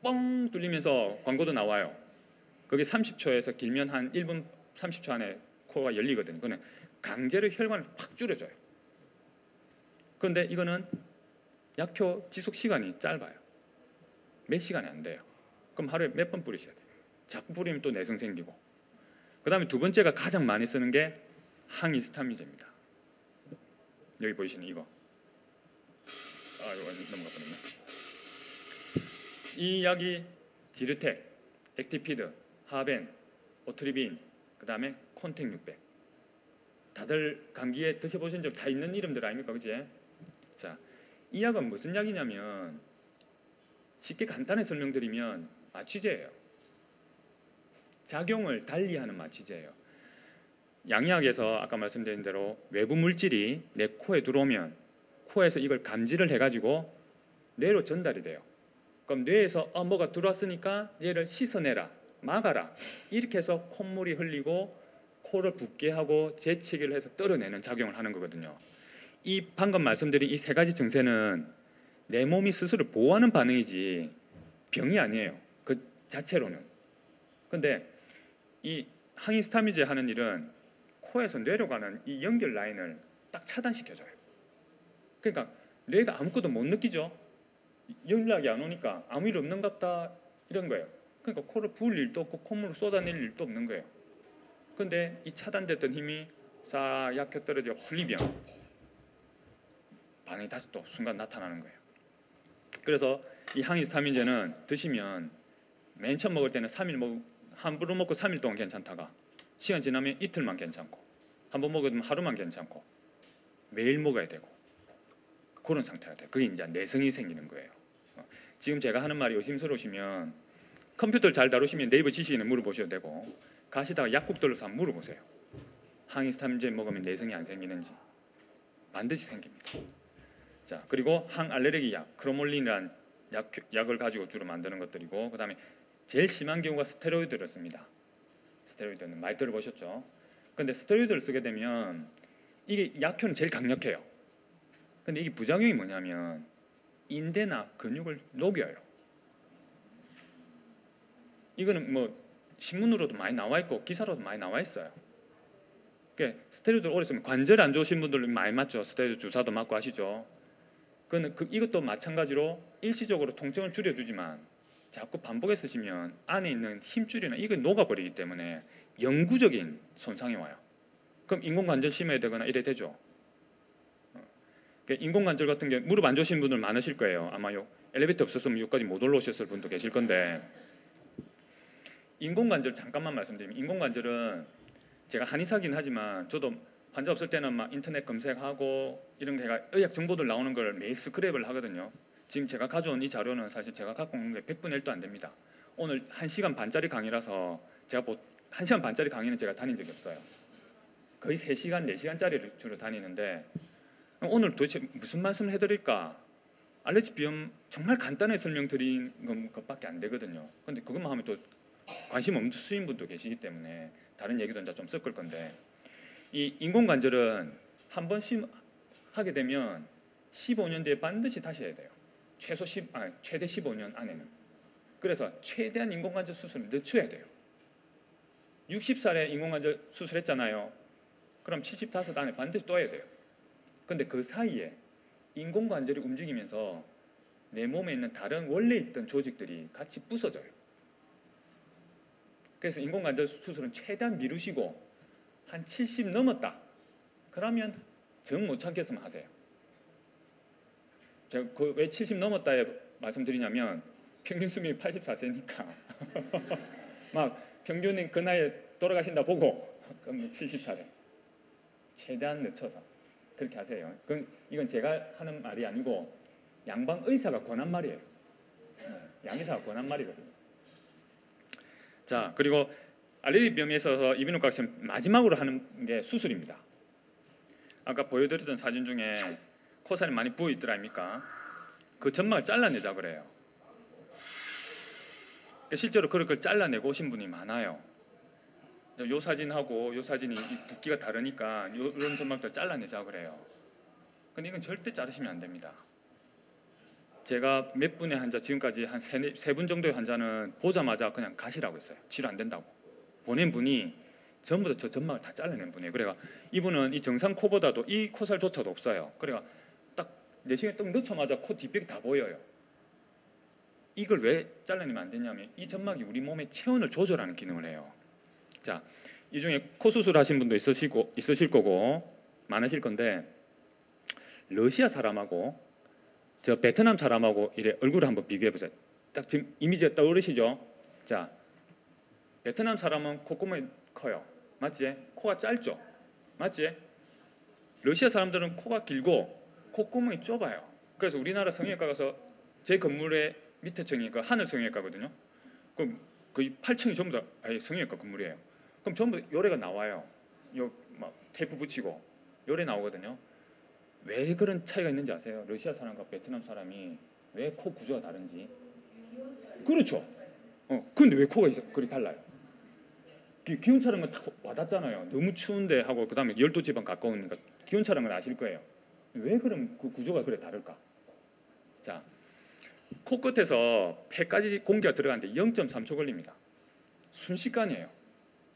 뻥 뚫리면서 광고도 나와요. 그게 30초에서 길면 한 1분 30초 안에 코가 열리거든요. 그거는 강제로 혈관을 팍 줄여줘요. 그런데 이거는 약효 지속 시간이 짧아요. 몇 시간이 안 돼요. 그럼 하루에 몇 번 뿌리셔야 돼요. 자꾸 뿌리면 또 내성 생기고. 그 다음에 두 번째가 가장 많이 쓰는 게 항히스타민제입니다. 여기 보이시는 이거. 이거 넘어가 버렸네. 이 약이 지르텍, 액티피드, 하벤, 오트리빈, 그 다음에 콘택 600. 다들 감기에 드셔보신 적 다 있는 이름들 아닙니까, 그지? 자, 이 약은 무슨 약이냐면 쉽게 간단히 설명드리면 마취제예요. 작용을 달리하는 마취제예요. 양약에서 아까 말씀드린 대로 외부 물질이 내 코에 들어오면 코에서 이걸 감지를 해가지고 뇌로 전달이 돼요. 그럼 뇌에서 뭐가 들어왔으니까 얘를 씻어내라, 막아라, 이렇게 해서 콧물이 흘리고 코를 붓게 하고 재채기를 해서 떨어내는 작용을 하는 거거든요. 이 방금 말씀드린 이 세 가지 증세는 내 몸이 스스로 보호하는 반응이지 병이 아니에요. 그 자체로는. 근데 이 항히스타민제 하는 일은 코에서 뇌로 가는 이 연결 라인을 딱 차단시켜줘요. 그러니까 뇌가 아무것도 못 느끼죠. 연락이 안 오니까 아무 일 없는 것 같다 이런 거예요. 그러니까 코를 부을 일도 없고 콧물을 쏟아낼 일도 없는 거예요. 근데 이 차단됐던 힘이 싹 약해 떨어져 풀리면 반응이 다시 또 순간 나타나는 거예요. 그래서 이 항히스타민제는 드시면 맨 처음 먹을 때는 3일 함부로 먹고 3일 동안 괜찮다가 시간 지나면 이틀만 괜찮고 한번 먹으면 하루만 괜찮고 매일 먹어야 되고 그런 상태가 돼요. 그게 이제 내성이 생기는 거예요. 지금 제가 하는 말이 의심스러우시면 컴퓨터를 잘 다루시면 네이버 지식인을 물어보셔도 되고 가시다가 약국 들러서 한번 물어보세요. 항히스타민제 먹으면 내성이 안 생기는지. 반드시 생깁니다. 자, 그리고 항알레르기 약, 크로몰린이라는 약을 가지고 주로 만드는 것들이고, 그 다음에 제일 심한 경우가 스테로이드를 씁니다. 스테로이드는 많이 들어보셨죠? 근데 스테로이드를 쓰게 되면 이게 약효는 제일 강력해요. 근데 이게 부작용이 뭐냐면 인대나 근육을 녹여요. 이거는 뭐 신문으로도 많이 나와 있고 기사로도 많이 나와 있어요. 그러니까 스테로이드를 오래 쓰면 관절 안 좋으신 분들 많이 맞죠. 스테로이드 주사도 맞고 하시죠. 이것도 마찬가지로 일시적으로 통증을 줄여주지만 자꾸 반복해 쓰시면 안에 있는 힘줄이나 이게 녹아버리기 때문에 영구적인 손상이 와요. 그럼 인공관절 심해야 되거나 이래 되죠. 그러니까 인공관절 같은 게 무릎 안 좋으신 분들 많으실 거예요. 아마 엘리베이터 없었으면 여기까지 못 올라오셨을 분도 계실 건데, 인공관절 잠깐만 말씀드리면, 인공관절은 제가 한의사긴 하지만 저도 환자 없을 때는 막 인터넷 검색하고 이런 게 의학 정보들 나오는 걸 매일 스크랩을 하거든요. 지금 제가 가져온 이 자료는 사실 제가 갖고 온 게 100분의 1도 안 됩니다. 오늘 1시간 반짜리 강의라서 제가 1시간 반짜리 강의는 제가 다닌 적이 없어요. 거의 3시간, 4시간짜리를 주로 다니는데 오늘 도대체 무슨 말씀을 해드릴까? 알레르기 비염 정말 간단하게 설명드린 것밖에 안 되거든요. 근데 그것만 하면 또 관심 없으신 분도 계시기 때문에 다른 얘기도 이제 좀 섞을 건데, 이 인공관절은 한 번 하게 되면 15년 뒤에 반드시 다시 해야 돼요. 최대 15년 안에는. 그래서 최대한 인공관절 수술을 늦춰야 돼요. 60살에 인공관절 수술했잖아요. 그럼 75 안에 반드시 또 해야 돼요. 근데 그 사이에 인공관절이 움직이면서 내 몸에 있는 다른 원래 있던 조직들이 같이 부서져요. 그래서 인공관절 수술은 최대한 미루시고 한 70 넘었다. 그러면 정 못 참겠으면 하세요. 제가 왜 70 넘었다에 말씀드리냐면 평균 수명이 84세니까 막 평균인 그 나이에 돌아가신다 보고 그럼 70살에 최대한 늦춰서 그렇게 하세요. 이건 제가 하는 말이 아니고 양방 의사가 권한 말이에요. 양의사가 권한 말이거든요. 자, 그리고 알레르기 비염에 있어서 이비인후과 지금 마지막으로 하는 게 수술입니다. 아까 보여드렸던 사진 중에 코살이 많이 부어 있더라 아닙니까? 그 점막을 잘라내자 그래요. 실제로 그걸 잘라내고 오신 분이 많아요. 요 사진하고 요 사진이 붓기가 다르니까 이런 점막들 잘라내자 그래요. 근데 이건 절대 자르시면 안 됩니다. 제가 몇 분의 환자, 지금까지 한 세 분 정도의 환자는 보자마자 그냥 가시라고 했어요. 치료 안 된다고. 보낸 분이 전부 다 저 점막을 다 잘라낸 분이에요. 그래가 이분은 이 정상 코보다도 이 코살조차도 없어요. 그래가 딱 내시경에 딱 넣자마자 코 뒷벽이 다 보여요. 이걸 왜 잘라내면 안 되냐면 이 점막이 우리 몸의 체온을 조절하는 기능을 해요. 자, 이 중에 코 수술하신 분도 있으실 거고 많으실 건데 러시아 사람하고 저 베트남 사람하고 이래 얼굴을 한번 비교해 보세요. 딱 지금 이미지가 떠오르시죠? 자, 베트남 사람은 콧구멍이 커요. 맞지? 코가 짧죠? 맞지? 러시아 사람들은 코가 길고 콧구멍이 좁아요. 그래서 우리나라 성형외과 가서 제 건물의 밑에 층이 그 하늘 성형외과거든요. 그럼 거의 8층이 전부 다 아예 성형외과 건물이에요. 그럼 전부 요래가 나와요. 요 막 테이프 붙이고 요래 나오거든요. 왜 그런 차이가 있는지 아세요? 러시아 사람과 베트남 사람이 왜 코 구조가 다른지. 그렇죠. 근데 왜 코가 그리 달라요? 기온차량은 딱 와닿잖아요. 너무 추운데 하고 그 다음에 열도 지방 가까우니까 기온차량을 아실 거예요. 왜 그럼 그 구조가 그래 다를까? 자, 코끝에서 폐까지 공기가 들어가는데 0.3초 걸립니다. 순식간이에요.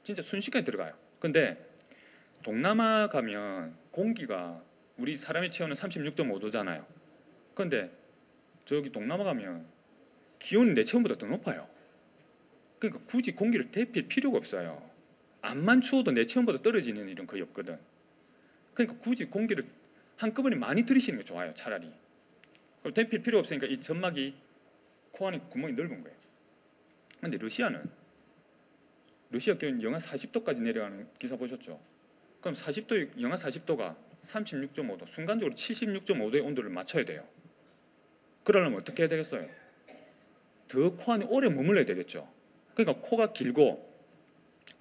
진짜 순식간에 들어가요. 근데 동남아 가면 공기가 우리 사람의 체온은 36.5도잖아요. 근데 저기 동남아 가면 기온이 내 체온보다 더 높아요. 그러니까 굳이 공기를 대필 필요가 없어요. 암만 추워도 내 체온보다 떨어지는 일은 거의 없거든. 그러니까 굳이 공기를 한꺼번에 많이 들이쉬는 게 좋아요. 차라리. 그럼 대필 필요 없으니까 이 점막이 코 안에 구멍이 넓은 거예요. 근데 러시아 기온 영하 40도까지 내려가는 기사 보셨죠? 그럼 40도 영하 40도가 36.5도 순간적으로 76.5도의 온도를 맞춰야 돼요. 그러려면 어떻게 해야 되겠어요? 더 코 안에 오래 머물러야 되겠죠. 그러니까 코가 길고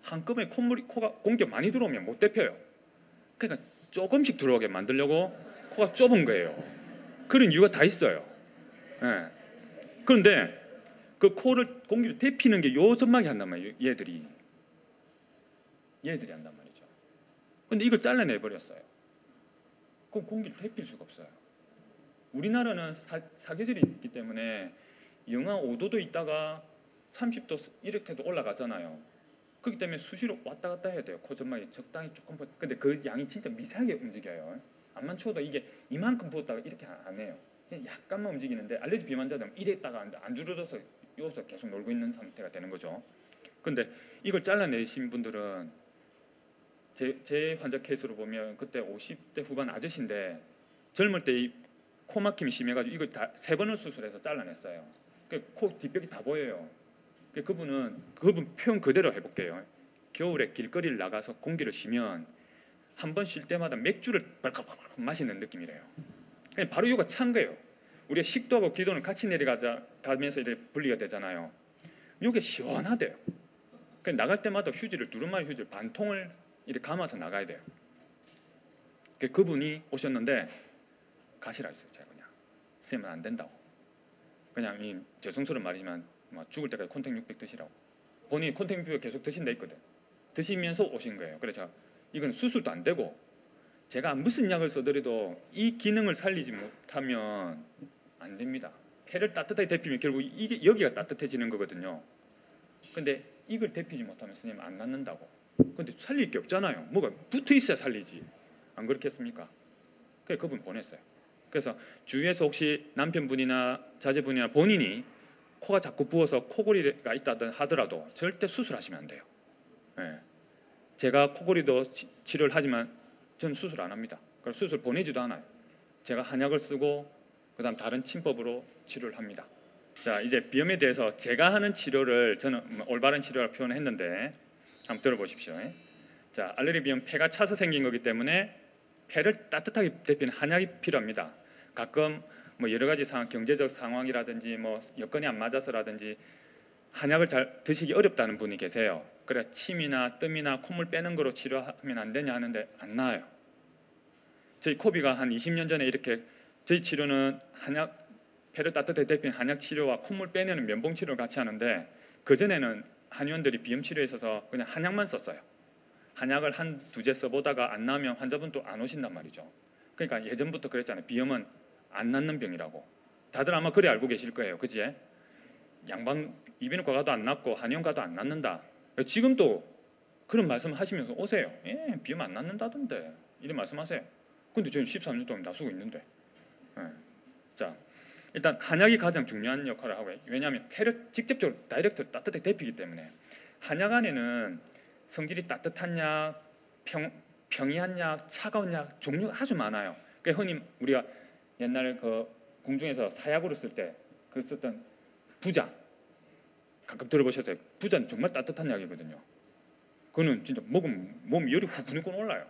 한꺼번에 코가 공기가 많이 들어오면 못 대표요. 그러니까 조금씩 들어오게 만들려고 코가 좁은 거예요. 그런 이유가 다 있어요. 예. 그런데 그 코를 공기를 대피는 게 요 점막이 한단 말이에요. 얘들이 한단 말이죠. 근데 이걸 잘라내 버렸어요. 그럼 공기를 대필 수가 없어요. 우리나라는 사계절이 있기 때문에 영하 5도도 있다가 30도 이렇게도 올라가잖아요. 그렇기 때문에 수시로 왔다 갔다 해야 돼요. 코 점막이 적당히 조금 근데 그 양이 진짜 미세하게 움직여요. 암만 추워도 이게 이만큼 부었다가 이렇게 안 해요. 그냥 약간만 움직이는데 알레르기 비만자들은 이랬다가 안 줄어들어서 여기서 계속 놀고 있는 상태가 되는 거죠. 근데 이걸 잘라내신 분들은 제 환자 케이스로 보면 그때 50대 후반 아저씨인데 젊을 때 이 코 막힘이 심해가지고 이걸 다 3번을 수술해서 잘라냈어요. 코 뒷벽이 다 보여요. 그분 표현 그대로 해볼게요. 겨울에 길거리를 나가서 공기를 쉬면 한 번 쉴 때마다 맥주를 발칵발칵 마시는 느낌이래요. 그냥 바로 이거가 찬 거예요. 우리가 식도하고 기도는 같이 내려가면서 이렇게 분리가 되잖아요. 이게 시원하대요. 그냥 나갈 때마다 두루마리 휴지를 반 통을 이렇게 감아서 나가야 돼요. 그분이 오셨는데 가시라 했어요. 제가 그냥 쓰면 안 된다고. 그냥 죄송스러운 말이지만 죽을 때까지 콘택 600 드시라고. 본인이 콘택 600 계속 드신다 했거든. 드시면서 오신 거예요. 그래서 이건 수술도 안 되고 제가 무슨 약을 써드려도 이 기능을 살리지 못하면 안 됩니다. 폐를 따뜻하게 데피면 결국 이게 여기가 따뜻해지는 거거든요. 근데 이걸 데피지 못하면 선생님 안 낫는다고. 근데 살릴 게 없잖아요. 뭐가 붙어 있어야 살리지. 안 그렇겠습니까? 그래서 그분 보냈어요. 그래서 주위에서 혹시 남편분이나 자제분이나 본인이 코가 자꾸 부어서 코골이가 있다든 하더라도 절대 수술하시면 안 돼요. 네. 제가 코골이도 치료를 하지만 저는 수술 안 합니다. 그래서 수술 보내지도 않아요. 제가 한약을 쓰고 그다음 다른 침법으로 치료를 합니다. 자, 이제 비염에 대해서 제가 하는 치료를 저는 올바른 치료라고 표현했는데 한번 들어보십시오. 자, 알레르기 비염 폐가 차서 생긴 거기 때문에 폐를 따뜻하게 데피는 한약이 필요합니다. 가끔 여러 가지 상황, 경제적 상황이라든지 여건이 안 맞아서라든지 한약을 잘 드시기 어렵다는 분이 계세요. 그래 침이나 뜸이나 콧물 빼는 거로 치료하면 안 되냐 하는데 안 나아요. 저희 코비가 한 20년 전에 이렇게 저희 치료는 폐를 따뜻하게 데피는 한약 치료와 콧물 빼내는 면봉 치료를 같이 하는데 그전에는 한의원들이 비염 치료에 있어서 그냥 한약만 썼어요. 한약을 한 두 제 써보다가 안 나으면 환자분도 안 오신단 말이죠. 그러니까 예전부터 그랬잖아요. 비염은 안 낫는 병이라고. 다들 아마 그래 알고 계실 거예요. 그지? 양방 이비인후과 가도 안 낫고 한의원 가도 안 낫는다. 지금도 그런 말씀 하시면서 오세요. 비염 안 낫는다던데 이런 말씀하세요. 근데 저는 13년 동안 나서고 있는데. 자, 일단 한약이 가장 중요한 역할을 하고요. 왜냐하면 폐를 직접적으로 다이렉트로 따뜻하게 데피기 때문에 한약 안에는 성질이 따뜻한 약, 평이한 약, 차가운 약 종류가 아주 많아요. 그 흔히 우리가 옛날 그 궁중에서 사약으로 쓸 때 그 썼던 부자 가끔 들어보셨어요? 부자는 정말 따뜻한 약이거든요. 그거는 진짜 먹으면 몸이 열이 후끈후끈 올라요.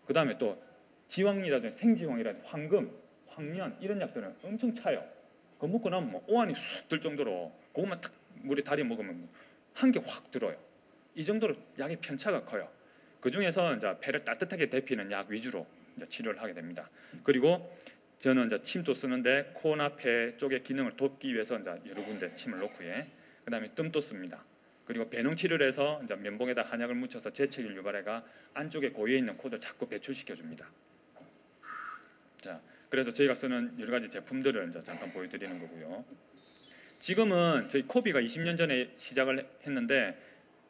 그 다음에 또 지황이라든지 생지황이라든지 황금, 황련 이런 약들은 엄청 차요. 그거 먹고 나면 뭐 오한이 쑥 들 정도로 그것만 탁 물에 달여 먹으면 한 개 확 들어요. 이 정도로 약의 편차가 커요. 그 중에서 이제 폐를 따뜻하게 데피는 약 위주로 이제 치료를 하게 됩니다. 그리고 저는 이제 침도 쓰는데 코나 폐 쪽의 기능을 돕기 위해서 이제 여러 군데 침을 놓고요. 그다음에 뜸도 씁니다. 그리고 배농 치료를 해서 이제 면봉에다 한약을 묻혀서 재채기를 유발해가 안쪽에 고여 있는 코를 자꾸 배출시켜 줍니다. 자, 그래서 저희가 쓰는 여러 가지 제품들을 이제 잠깐 보여드리는 거고요. 지금은 저희 코비가 20년 전에 시작을 했는데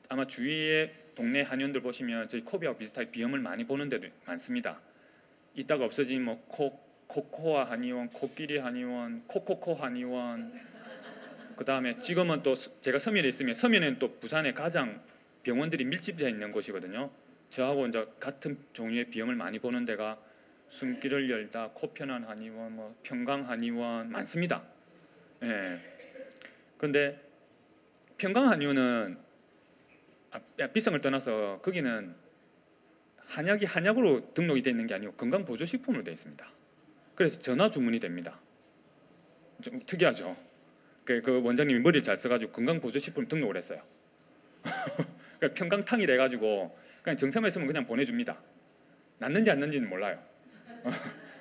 아마 주위에 동네 한의원들 보시면 저희 코비하고 비슷하게 비염을 많이 보는 데도 많습니다. 이따가 없어진 뭐 코코아 한의원, 코끼리 한의원, 코코코 한의원. 그 다음에 지금은 또 제가 서면에 있으면 서면에는 또 부산에 가장 병원들이 밀집되어 있는 곳이거든요. 저하고 이제 같은 종류의 비염을 많이 보는 데가 숨길을 열다, 코편한 한의원, 뭐 평강 한의원 많습니다. 예. 근데 평강 한의원은 비싼 걸 떠나서 거기는 한약이 한약으로 등록이 되어 있는 게 아니고 건강보조식품으로 되어 있습니다. 그래서 전화 주문이 됩니다. 좀 특이하죠. 그 원장님이 머리를 잘 써가지고 건강보조식품 등록을 했어요. 그러니까 평강탕이라 해가지고 그냥 정성만 있으면 그냥 보내줍니다. 낫는지 안 낫는지는 몰라요.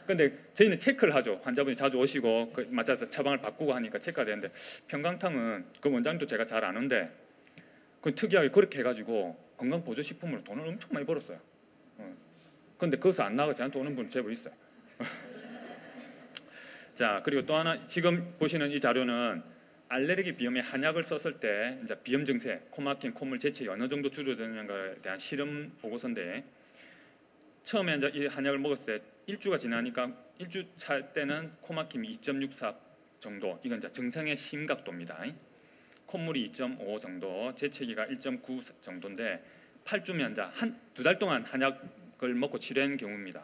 근데 저희는 체크를 하죠. 환자분이 자주 오시고 그 맞춰서 처방을 바꾸고 하니까 체크가 되는데 평강탕은 그 원장님도 제가 잘 아는데 그 특이하게 그렇게 해가지고 건강보조식품으로 돈을 엄청 많이 벌었어요. 근데 거기서 안 나가지 않고 오는 분 제법 있어요. 자, 그리고 또 하나 지금 보시는 이 자료는 알레르기 비염에 한약을 썼을 때 이제 비염 증세, 코막힘, 콧물 재채기 어느 정도 줄어드는가에 대한 실험 보고서인데 처음에 이제 이 한약을 먹었을 때 일주가 지나니까 일주 차 때는 코막힘이 2.64 정도, 이건 이제 증상의 심각도입니다. 콧물이 2.5 정도, 재채기가 1.9 정도인데 8주면 이제 두 달 동안 한약을 먹고 치료한 경우입니다.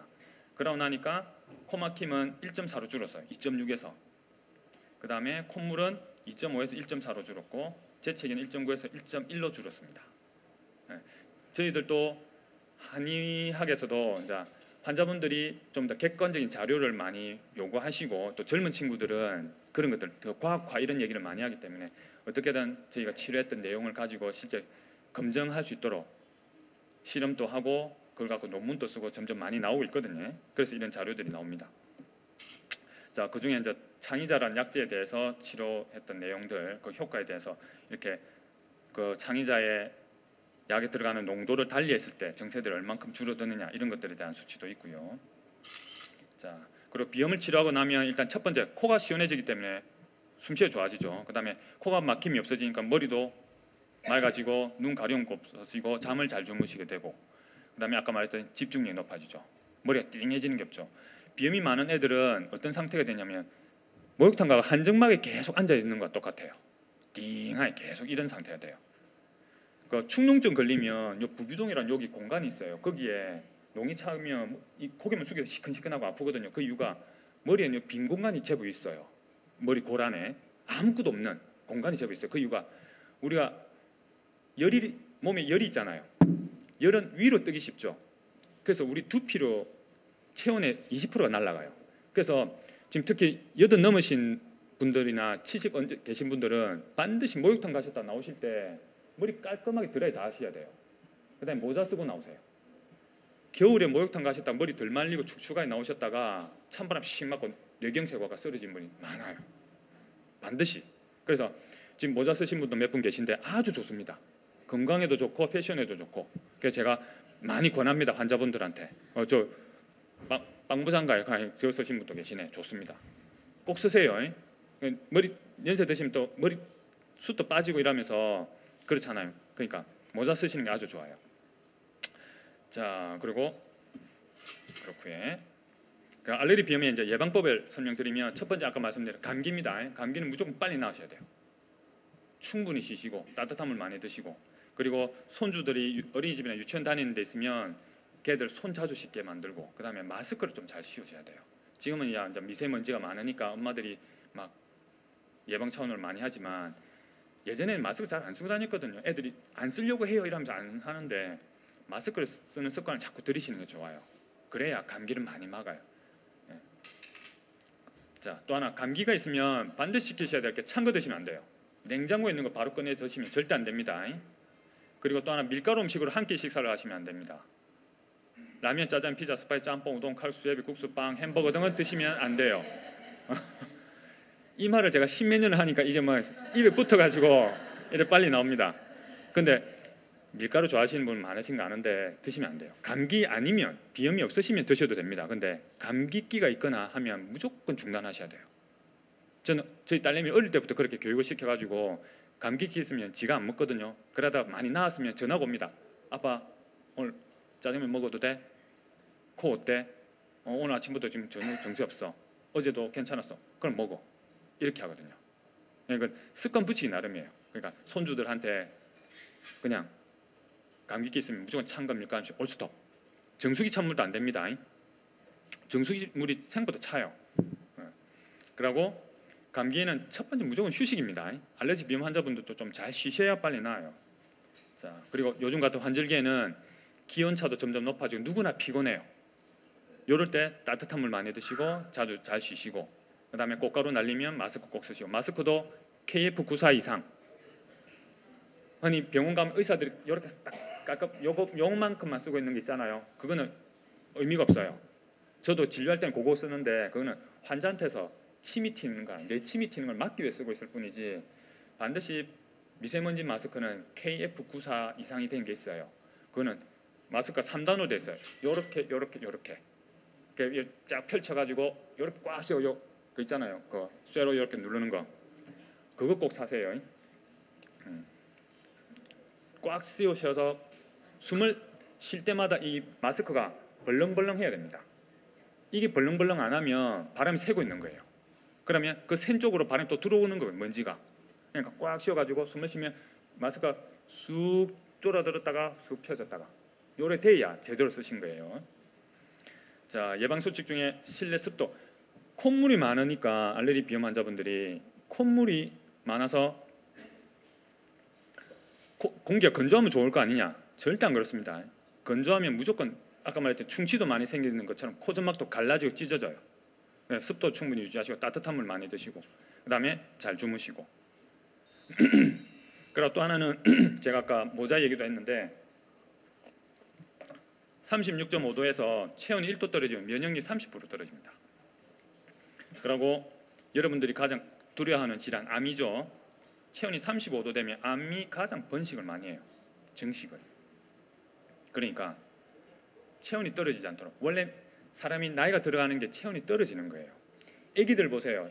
그러고 나니까 코막힘은 1.4로 줄었어요. 2.6에서. 그 다음에 콧물은 2.5에서 1.4로 줄었고 재채기는 1.9에서 1.1로 줄었습니다. 저희들도 한의학에서도 이제 환자분들이 좀 더 객관적인 자료를 많이 요구하시고 또 젊은 친구들은 그런 것들 더 과학화 이런 얘기를 많이 하기 때문에 어떻게든 저희가 치료했던 내용을 가지고 실제 검증할 수 있도록 실험도 하고 그걸 갖고 논문도 쓰고 점점 많이 나오고 있거든요. 그래서 이런 자료들이 나옵니다. 자, 그 중에 이제 창의자라는 약재에 대해서 치료했던 내용들, 그 효과에 대해서 이렇게 그 창의자의 약에 들어가는 농도를 달리했을 때 증세들이 얼만큼 줄어드느냐 이런 것들에 대한 수치도 있고요. 자, 그리고 비염을 치료하고 나면 일단 첫 번째 코가 시원해지기 때문에 숨쉬기 좋아지죠. 그 다음에 코가 막힘이 없어지니까 머리도 맑아지고 눈 가려움 없어지고 잠을 잘 주무시게 되고 그 다음에 아까 말했던 집중력이 높아지죠. 머리가 띵해지는 게 없죠. 비염이 많은 애들은 어떤 상태가 되냐면 목욕탕 가서 한정막에 계속 앉아 있는 것과 똑같아요. 띵하게 계속 이런 상태가 돼요. 그 축농증 걸리면 요 부비동이라는 여기 공간이 있어요. 거기에 농이 차면 이 고개만 숙여서 시큰시큰하고 아프거든요. 그 이유가 머리에는 빈 공간이 제법 있어요. 머리 골 안에 아무것도 없는 공간이 제법 있어요. 그 이유가 우리가 몸에 열이 있잖아요. 열은 위로 뜨기 쉽죠. 그래서 우리 두피로 체온의 20%가 날아가요. 그래서 지금 특히 80 넘으신 분들이나 70 계신 분들은 반드시 목욕탕 가셨다 나오실 때 머리 깔끔하게 드라이 다 하셔야 돼요. 그 다음에 모자 쓰고 나오세요. 겨울에 목욕탕 가셨다 머리 덜 말리고 축축하게 나오셨다가 찬바람 씩 맞고 뇌경색과가 쓰러진 분이 많아요. 반드시. 그래서 지금 모자 쓰신 분도 몇 분 계신데 아주 좋습니다. 건강에도 좋고 패션에도 좋고. 그래서 제가 많이 권합니다. 환자분들한테. 저 빵부장가에 저 쓰신 분도 계시네. 좋습니다. 꼭 쓰세요. 머리 연세 드시면 또 머리 숱도 빠지고 이러면서 그렇잖아요. 그러니까 모자 쓰시는 게 아주 좋아요. 자, 그리고 그렇고요. 그 알레르기 비염의 이제 예방법을 설명드리면 첫 번째 아까 말씀드린 감기입니다. 감기는 무조건 빨리 나으셔야 돼요. 충분히 쉬시고 따뜻한 물 많이 드시고 그리고 손주들이 어린이집이나 유치원 다니는 데 있으면 걔들 손 자주 씻게 만들고 그다음에 마스크를 좀 잘 씌우셔야 돼요. 지금은 이제 미세먼지가 많으니까 엄마들이 막 예방 차원을 많이 하지만 예전에는 마스크 잘 안 쓰고 다녔거든요. 애들이 안 쓰려고 해요 이러면서 안 하는데 마스크를 쓰는 습관을 자꾸 들이시는 게 좋아요. 그래야 감기를 많이 막아요. 예. 자, 또 하나 감기가 있으면 반드시 지키셔야 될 게 찬 거 드시면 안 돼요. 냉장고에 있는 거 바로 꺼내 드시면 절대 안 됩니다. 그리고 또 하나 밀가루 음식으로 한 끼 식사를 하시면 안 됩니다. 라면, 짜장, 피자, 스파이스, 짬뽕, 우동, 칼국수, 예비, 국수, 빵, 햄버거 등을 드시면 안 돼요. 이 말을 제가 십몇 년을 하니까 이제 뭐 입에 붙어가지고 이래 빨리 나옵니다. 근데 밀가루 좋아하시는 분 많으신 거 아는데 드시면 안 돼요. 감기 아니면 비염이 없으시면 드셔도 됩니다. 근데 감기기가 있거나 하면 무조건 중단하셔야 돼요. 저는 저희 딸내미 어릴 때부터 그렇게 교육을 시켜가지고 감기기 있으면 지가 안 먹거든요. 그러다 많이 나았으면 전화가 옵니다. 아빠 오늘 짜장면 먹어도 돼? 코 어때? 오늘 아침부터 지금 전혀 정신 없어. 어제도 괜찮았어. 그럼 먹어. 이렇게 하거든요. 그러니까 습관 붙이기 나름이에요. 그러니까 손주들한테 그냥 감기기 있으면 무조건 찬 거 밀가루 음식 올스톱. 정수기 찬물도 안 됩니다. 정수기 물이 생각보다 차요. 그리고 감기에는 첫 번째 무조건 휴식입니다. 알레르기 비염 환자분들도 좀 잘 쉬셔야 빨리 나아요. 자, 그리고 요즘 같은 환절기에는 기온차도 점점 높아지고 누구나 피곤해요. 이럴 때 따뜻한 물 많이 드시고 자주 잘 쉬시고 그다음에 꽃가루 날리면 마스크 꼭 쓰시고 마스크도 KF94 이상. 흔히 병원 가면 의사들이 이렇게 딱 깎아 요만큼만 쓰고 있는 게 있잖아요. 그거는 의미가 없어요. 저도 진료할 때는 그거 쓰는데 그거는 환자한테서 침이 튀는 거, 내 침이 튀는 걸 막기 위해 쓰고 있을 뿐이지 반드시 미세먼지 마스크는 KF94 이상이 된 게 있어요. 그거는 마스크가 3단으로 돼 있어요. 요렇게 이렇게 쫙 펼쳐가지고 요렇게 꽉 씌워 그 있잖아요. 그 쇠로 이렇게 누르는 거 그거 꼭 사세요. 꽉 씌우셔서 숨을 쉴 때마다 이 마스크가 벌렁벌렁 해야 됩니다. 이게 벌렁벌렁 안 하면 바람이 새고 있는 거예요. 그러면 그 샌 쪽으로 바람이 또 들어오는 거예요. 먼지가. 그러니까 꽉 씌워가지고 숨을 쉬면 마스크가 쑥 졸아들었다가 쑥 펴졌다가 요래 돼야 제대로 쓰신 거예요. 자, 예방수칙 중에 실내 습도. 콧물이 많으니까 알레르기 비염 환자분들이 콧물이 많아서 공기가 건조하면 좋을 거 아니냐? 절대 안 그렇습니다. 건조하면 무조건 아까 말했던 충치도 많이 생기는 것처럼 코점막도 갈라지고 찢어져요. 습도 충분히 유지하시고 따뜻한 물 많이 드시고 그 다음에 잘 주무시고 그리고 또 하나는 제가 아까 모자 얘기도 했는데 36.5도에서 체온이 1도 떨어지면 면역력이 30% 떨어집니다. 그리고 여러분들이 가장 두려워하는 질환 암이죠. 체온이 35도 되면 암이 가장 번식을 많이 해요. 증식을. 그러니까 체온이 떨어지지 않도록 원래 사람이 나이가 들어가는 게 체온이 떨어지는 거예요. 아기들 보세요.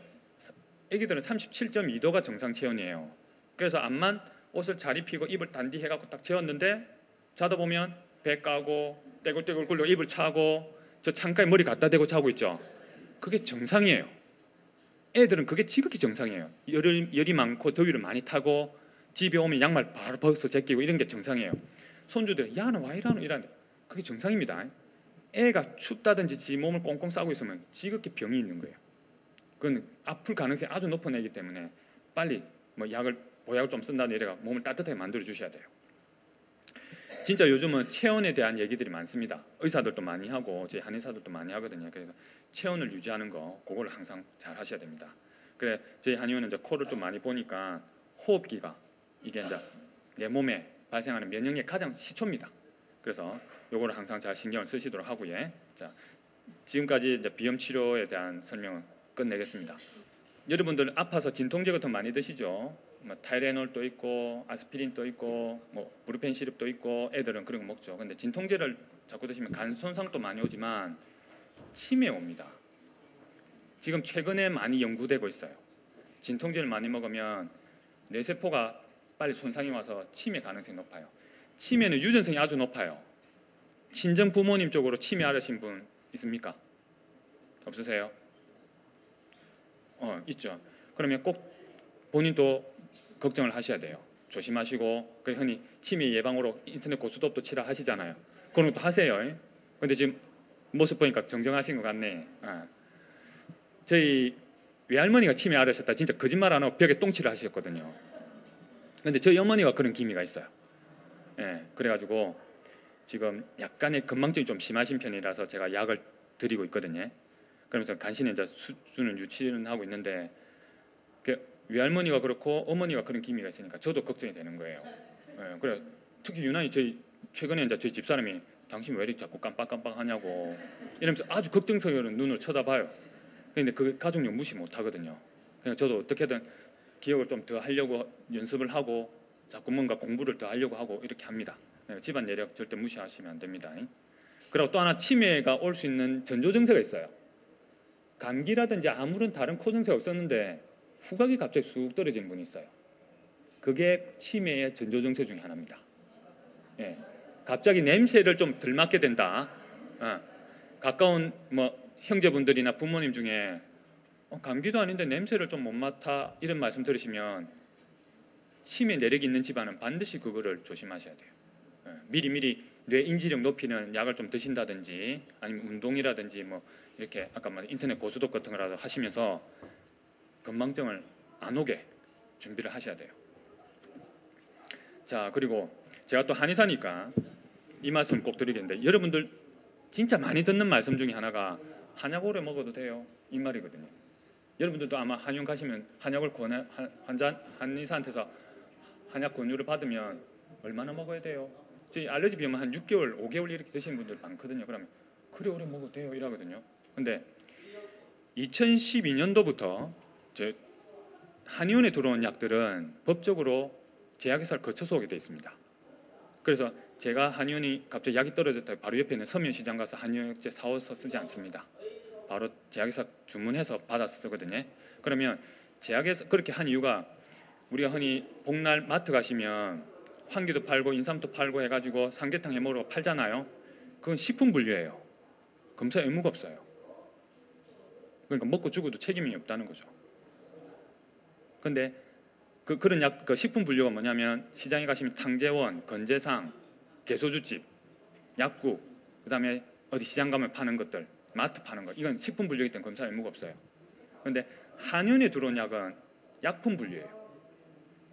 아기들은 37.2도가 정상 체온이에요. 그래서 암만 옷을 잘 입히고 입을 단디 해갖고 딱 재웠는데 자다 보면 배 까고 떼굴떼굴 굴려 입을 차고 저 창가에 머리 갖다 대고 자고 있죠. 그게 정상이에요. 애들은 그게 지극히 정상이에요. 열이 많고 더위를 많이 타고 집에 오면 양말 바로 벗어 제끼고 이런 게 정상이에요. 손주들 야 너 와 이러노 이러는데 그게 정상입니다. 애가 춥다든지 지 몸을 꽁꽁 싸고 있으면 지극히 병이 있는 거예요. 그건 아플 가능성이 아주 높은 애이기 때문에 빨리 뭐 보약을 좀 쓴다는 이래가 몸을 따뜻하게 만들어 주셔야 돼요. 진짜 요즘은 체온에 대한 얘기들이 많습니다. 의사들도 많이 하고 저희 한의사들도 많이 하거든요. 그래서 체온을 유지하는 거 그걸 항상 잘 하셔야 됩니다. 그래 저희 한의원은 이제 코를 좀 많이 보니까 호흡기가 이게 이제 내 몸에 발생하는 면역력의 가장 시초입니다. 그래서 요거를 항상 잘 신경을 쓰시도록 하고요. 자, 지금까지 이제 비염 치료에 대한 설명을 끝내겠습니다. 여러분들 아파서 진통제 같은 거 많이 드시죠? 뭐 타이레놀도 있고 아스피린도 있고 뭐 브루펜 시럽도 있고 애들은 그런 거 먹죠. 근데 진통제를 자꾸 드시면 간 손상도 많이 오지만 치매 옵니다. 지금 최근에 많이 연구되고 있어요. 진통제를 많이 먹으면 뇌세포가 빨리 손상이 와서 치매 가능성이 높아요. 치매는 유전성이 아주 높아요. 친정 부모님 쪽으로 치매 앓으신 분 있습니까? 없으세요? 있죠. 그러면 꼭 본인도 걱정을 하셔야 돼요. 조심하시고 흔히 치매 예방으로 인터넷 고스톱도 치라 하시잖아요. 그런 것도 하세요. 근데 지금 모습 보니까 정정하신 것 같네. 저희 외할머니가 치매 앓으셨다 진짜 거짓말 안 하고 벽에 똥칠을 하셨거든요. 근데 저희 어머니가 그런 기미가 있어요. 예, 그래가지고 지금 약간의 건망증이 좀 심하신 편이라서 제가 약을 드리고 있거든요. 그러면서 간신히 이제 수준을 유지는 하고 있는데 그 외할머니가 그렇고 어머니가 그런 기미가 있으니까 저도 걱정이 되는 거예요. 예, 그래 특히 유난히 저희 최근에 이제 저희 집사람이 당신 왜 이렇게 자꾸 깜빡깜빡하냐고 이러면서 아주 걱정스러운 눈으로 쳐다봐요. 근데 그 가족력 무시 못 하거든요. 그냥 저도 어떻게든 기억을 좀 더 하려고 연습을 하고 자꾸 뭔가 공부를 더 하려고 하고 이렇게 합니다. 네, 집안 내력 절대 무시하시면 안 됩니다. 그리고 또 하나 치매가 올 수 있는 전조 증세가 있어요. 감기라든지 아무런 다른 코 증세가 없었는데 후각이 갑자기 쑥 떨어지는 분이 있어요. 그게 치매의 전조 증세 중에 하나입니다. 예, 갑자기 냄새를 좀 덜 맡게 된다. 가까운 뭐 형제분들이나 부모님 중에 감기도 아닌데 냄새를 좀 못 맡아 이런 말씀 들으시면 치매 내력이 있는 집안은 반드시 그거를 조심하셔야 돼요. 미리미리 뇌 인지력 높이는 약을 좀 드신다든지 아니면 운동이라든지 뭐 이렇게 아까 말 인터넷 고수독 같은 거라도 하시면서 건망증을 안 오게 준비를 하셔야 돼요. 자, 그리고 제가 또 한의사니까 이 말씀 꼭 드리겠는데 여러분들 진짜 많이 듣는 말씀 중에 하나가 한약 오래 먹어도 돼요 이 말이거든요. 여러분들도 아마 한의원 가시면 한약을 권해 한의사한테서 한약 권유를 받으면 얼마나 먹어야 돼요? 저희 알레르기 비하면 한 6개월, 5개월 이렇게 드시는 분들 많거든요. 그러면 그래 오래 먹어도 돼요 이러거든요. 근데 2012년도부터 저 한의원에 들어온 약들은 법적으로 제약회사를 거쳐서 오게 돼 있습니다. 그래서 제가 한의원이 갑자기 약이 떨어졌다 바로 옆에 있는 서면시장 가서 한의원약재 사와서 쓰지 않습니다. 바로 제약회사 주문해서 받아서 쓰거든요. 그러면 제약회사 그렇게 한 이유가 우리가 흔히 복날 마트 가시면 황기도 팔고 인삼도 팔고 해가지고 삼계탕 해먹으러 팔잖아요. 그건 식품 분류예요. 검사 의무가 없어요. 그러니까 먹고 죽어도 책임이 없다는 거죠. 근데 그런 약, 그 식품 분류가 뭐냐면 시장에 가시면 탕제원, 건제상, 개소주집, 약국, 그다음에 어디 시장 가면 파는 것들, 마트 파는 것, 이건 식품 분류이기 때문에 검사 의무가 없어요. 그런데 한의원에 들어온 약은 약품 분류예요.